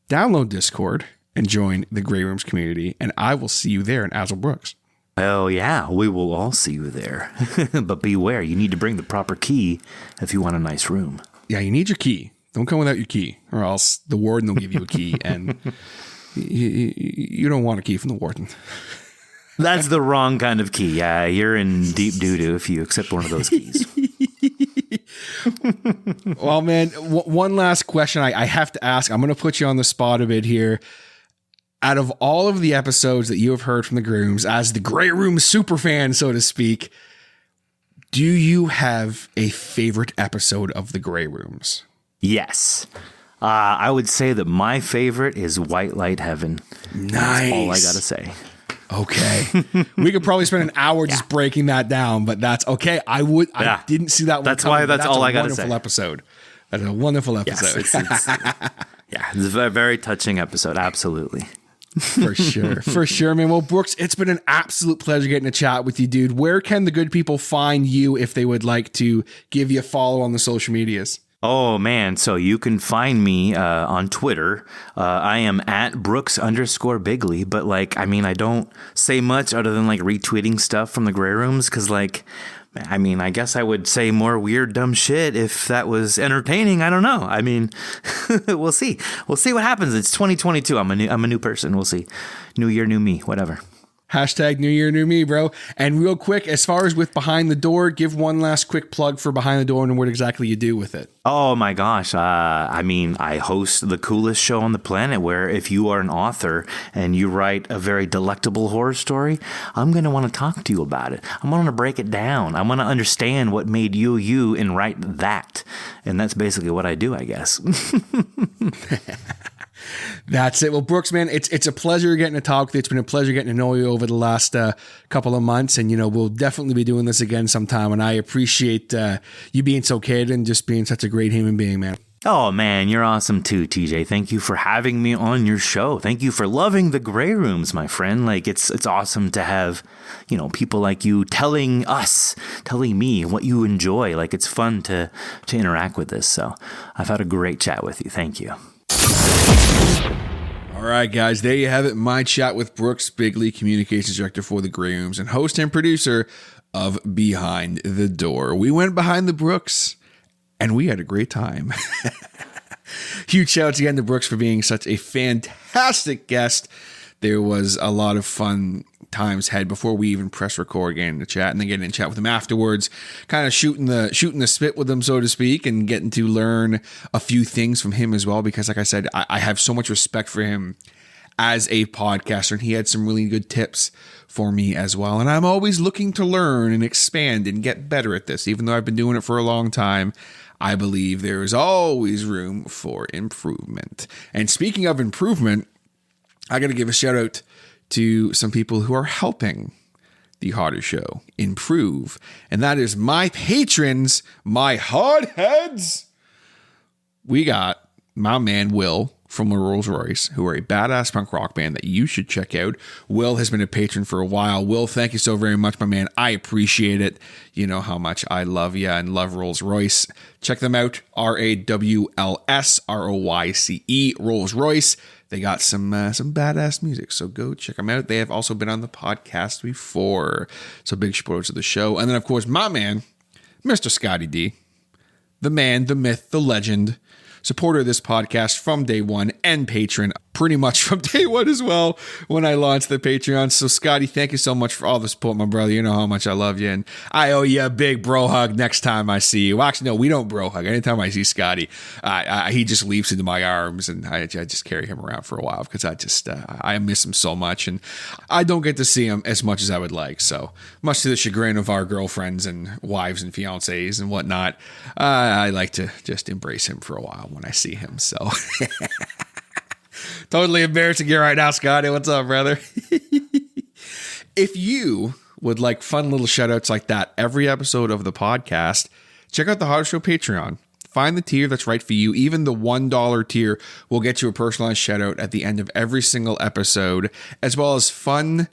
download Discord and join the Grey Rooms community. And I will see you there in Azle Brooks. Oh, yeah, we will all see you there. But beware, you need to bring the proper key if you want a nice room. Yeah, you need your key. Don't come without your key, or else the warden will give you a key. And you don't want a key from the warden. That's the wrong kind of key. Yeah, you're in deep doo-doo if you accept one of those keys. Well, man, one last question I have to ask. I'm going to put you on the spot a bit here. Out of all of the episodes that you have heard from the Grey Rooms, as the Grey Room superfan, so to speak, do you have a favorite episode of the Grey Rooms? Yes. I would say that my favorite is White Light Heaven. Nice. That's all I got to say. Okay. We could probably spend an hour just breaking that down, but that's okay. I didn't see that one. That's coming, why that's all I got to say. Wonderful episode. That's a wonderful episode. Yes, it's a very touching episode. Absolutely. For sure, man. Well, Brooks, it's been an absolute pleasure getting to chat with you, dude. Where can the good people find you if they would like to give you a follow on the social medias? Oh, man. So you can find me on Twitter. I am at Brooks_Bigley. But, like, I mean, I don't say much other than, like, retweeting stuff from the Grey Rooms because, like, I mean, I guess I would say more weird, dumb shit if that was entertaining. I don't know. I mean, we'll see. We'll see what happens. It's 2022. I'm a new person. We'll see. New year, new me, whatever. Hashtag New Year, New Me, bro. And real quick, as far as with Behind the Door, give one last quick plug for Behind the Door and what exactly you do with it. Oh my gosh. I host the coolest show on the planet where if you are an author and you write a very delectable horror story, I'm going to want to talk to you about it. I'm going to break it down. I want to understand what made you and write that. And that's basically what I do, I guess. That's it. Well, Brooks, man, it's a pleasure getting to talk with you. It's been a pleasure getting to know you over the last couple of months. And, we'll definitely be doing this again sometime. And I appreciate you being so candid and just being such a great human being, man. Oh, man, you're awesome too, TJ. Thank you for having me on your show. Thank you for loving the Grey Rooms, my friend. Like, it's awesome to have, people like you telling me what you enjoy. Like, it's fun to interact with this. So I've had a great chat with you. Thank you. All right, guys, there you have it. My chat with Brooks Bigley, Communications Director for the Grey Rooms and host and producer of Behind the Door. We went behind the Brooks and we had a great time. Huge shout out again to Brooks for being such a fantastic guest. There was a lot of fun times had before we even press record, getting in the chat and then getting in chat with him afterwards, kind of shooting the spit with him, so to speak, and getting to learn a few things from him as well. Because like I said, I have so much respect for him as a podcaster, and he had some really good tips for me as well. And I'm always looking to learn and expand and get better at this. Even though I've been doing it for a long time, I believe there is always room for improvement. And speaking of improvement, I got to give a shout out to some people who are helping the Hodder Show improve. And that is my patrons, my hardheads. We got my man Will from the Rolls Royce, who are a badass punk rock band that you should check out. Will has been a patron for a while. Will, thank you so very much, my man. I appreciate it. You know how much I love you and love Rolls Royce. Check them out. RAWLSROYCE, Rolls Royce. They got some badass music, so go check them out. They have also been on the podcast before, so big shout out to the show. And then, of course, my man, Mr. Scotty D, the man, the myth, the legend, supporter of this podcast from day one and patron pretty much from day one as well when I launched the Patreon. So Scotty, thank you so much for all the support, my brother. You know how much I love you, and I owe you a big bro hug next time I see you. Well, actually, no, we don't bro hug. Anytime I see Scotty, he just leaps into my arms, and I just carry him around for a while because I miss him so much, and I don't get to see him as much as I would like. So much to the chagrin of our girlfriends and wives and fiancés and whatnot, I like to just embrace him for a while when I see him. So totally embarrassing you right now, Scotty. What's up, brother? If you would like fun little shout outs like that every episode of the podcast, check out the Hodder Show Patreon. Find the tier that's right for you. Even the $1 tier will get you a personalized shout out at the end of every single episode, as well as fun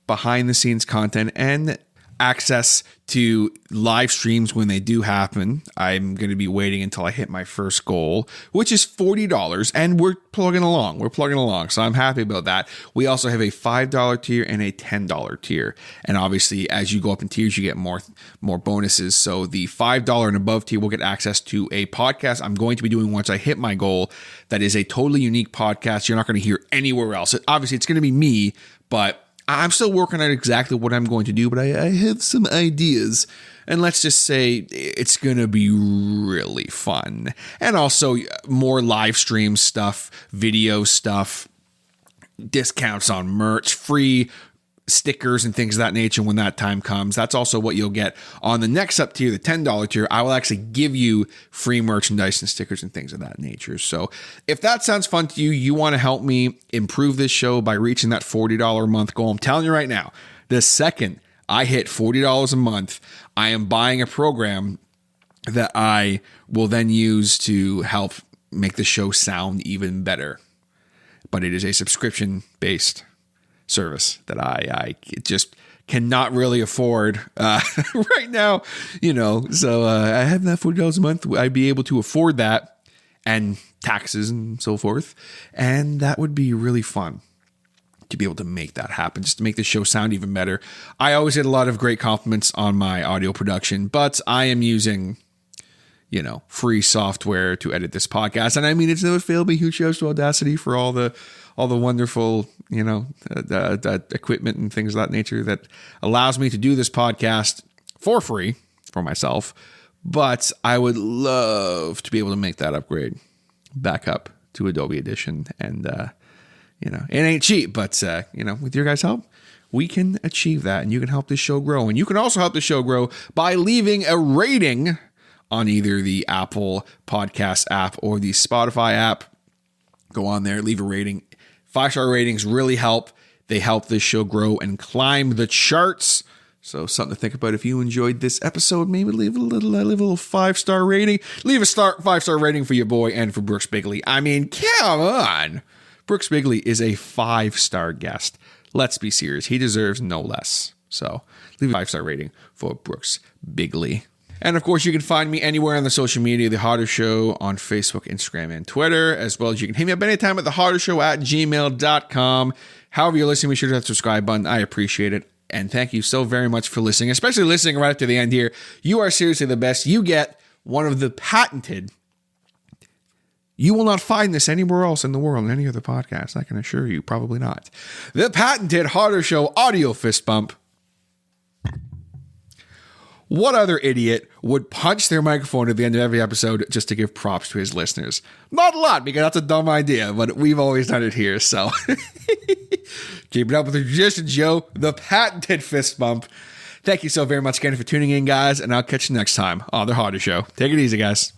behind the scenes content and access to live streams when they do happen. I'm going to be waiting until I hit my first goal, which is $40, and we're plugging along. So I'm happy about that. We also have a $5 tier and a $10 tier. And obviously, as you go up in tiers, you get more bonuses. So the $5 and above tier will get access to a podcast I'm going to be doing once I hit my goal. That is a totally unique podcast you're not going to hear anywhere else. Obviously, it's going to be me, but I'm still working on exactly what I'm going to do, but I have some ideas. And let's just say it's going to be really fun. And also more live stream stuff, video stuff, discounts on merch, free stickers and things of that nature when that time comes. That's also what you'll get on the next up tier, the $10 tier. I will actually give you free merchandise and stickers and things of that nature. So if that sounds fun to you, you want to help me improve this show by reaching that $40 a month goal. I'm telling you right now, the second I hit $40 a month, I am buying a program that I will then use to help make the show sound even better. But it is a subscription-based service that I just cannot really afford right now, so I have that $40 a month. I'd be able to afford that and taxes and so forth, and that would be really fun to be able to make that happen, just to make the show sound even better. I always get a lot of great compliments on my audio production, but I am using free software to edit this podcast. And I mean, it's never failed me. Huge shouts to Audacity for all the wonderful, that equipment and things of that nature that allows me to do this podcast for free for myself. But I would love to be able to make that upgrade back up to Adobe Edition. And, it ain't cheap, but, with your guys' help, we can achieve that. And you can help this show grow. And you can also help the show grow by leaving a rating on either the Apple Podcast app or the Spotify app. Go on there, leave a rating. 5-star ratings really help. They help this show grow and climb the charts. So something to think about. If you enjoyed this episode, maybe leave a little 5-star rating. Leave a 5-star rating for your boy and for Brooks Bigley. I mean, come on. Brooks Bigley is a 5-star guest. Let's be serious. He deserves no less. So leave a 5-star rating for Brooks Bigley. And of course, you can find me anywhere on the social media, The Hodder Show, on Facebook, Instagram, and Twitter, as well as you can hit me up anytime at thehoddershow@gmail.com. However you're listening, be sure to hit that subscribe button. I appreciate it. And thank you so very much for listening, especially listening right up to the end here. You are seriously the best. You get one of the patented. You will not find this anywhere else in the world in any other podcast. I can assure you, probably not. The patented Hodder Show audio fist bump. What other idiot would punch their microphone at the end of every episode just to give props to his listeners? Not a lot, because that's a dumb idea, but we've always done it here, so. Keep it up with the tradition, Joe. The patented fist bump. Thank you so very much again for tuning in, guys, and I'll catch you next time on The Hodder Show. Take it easy, guys.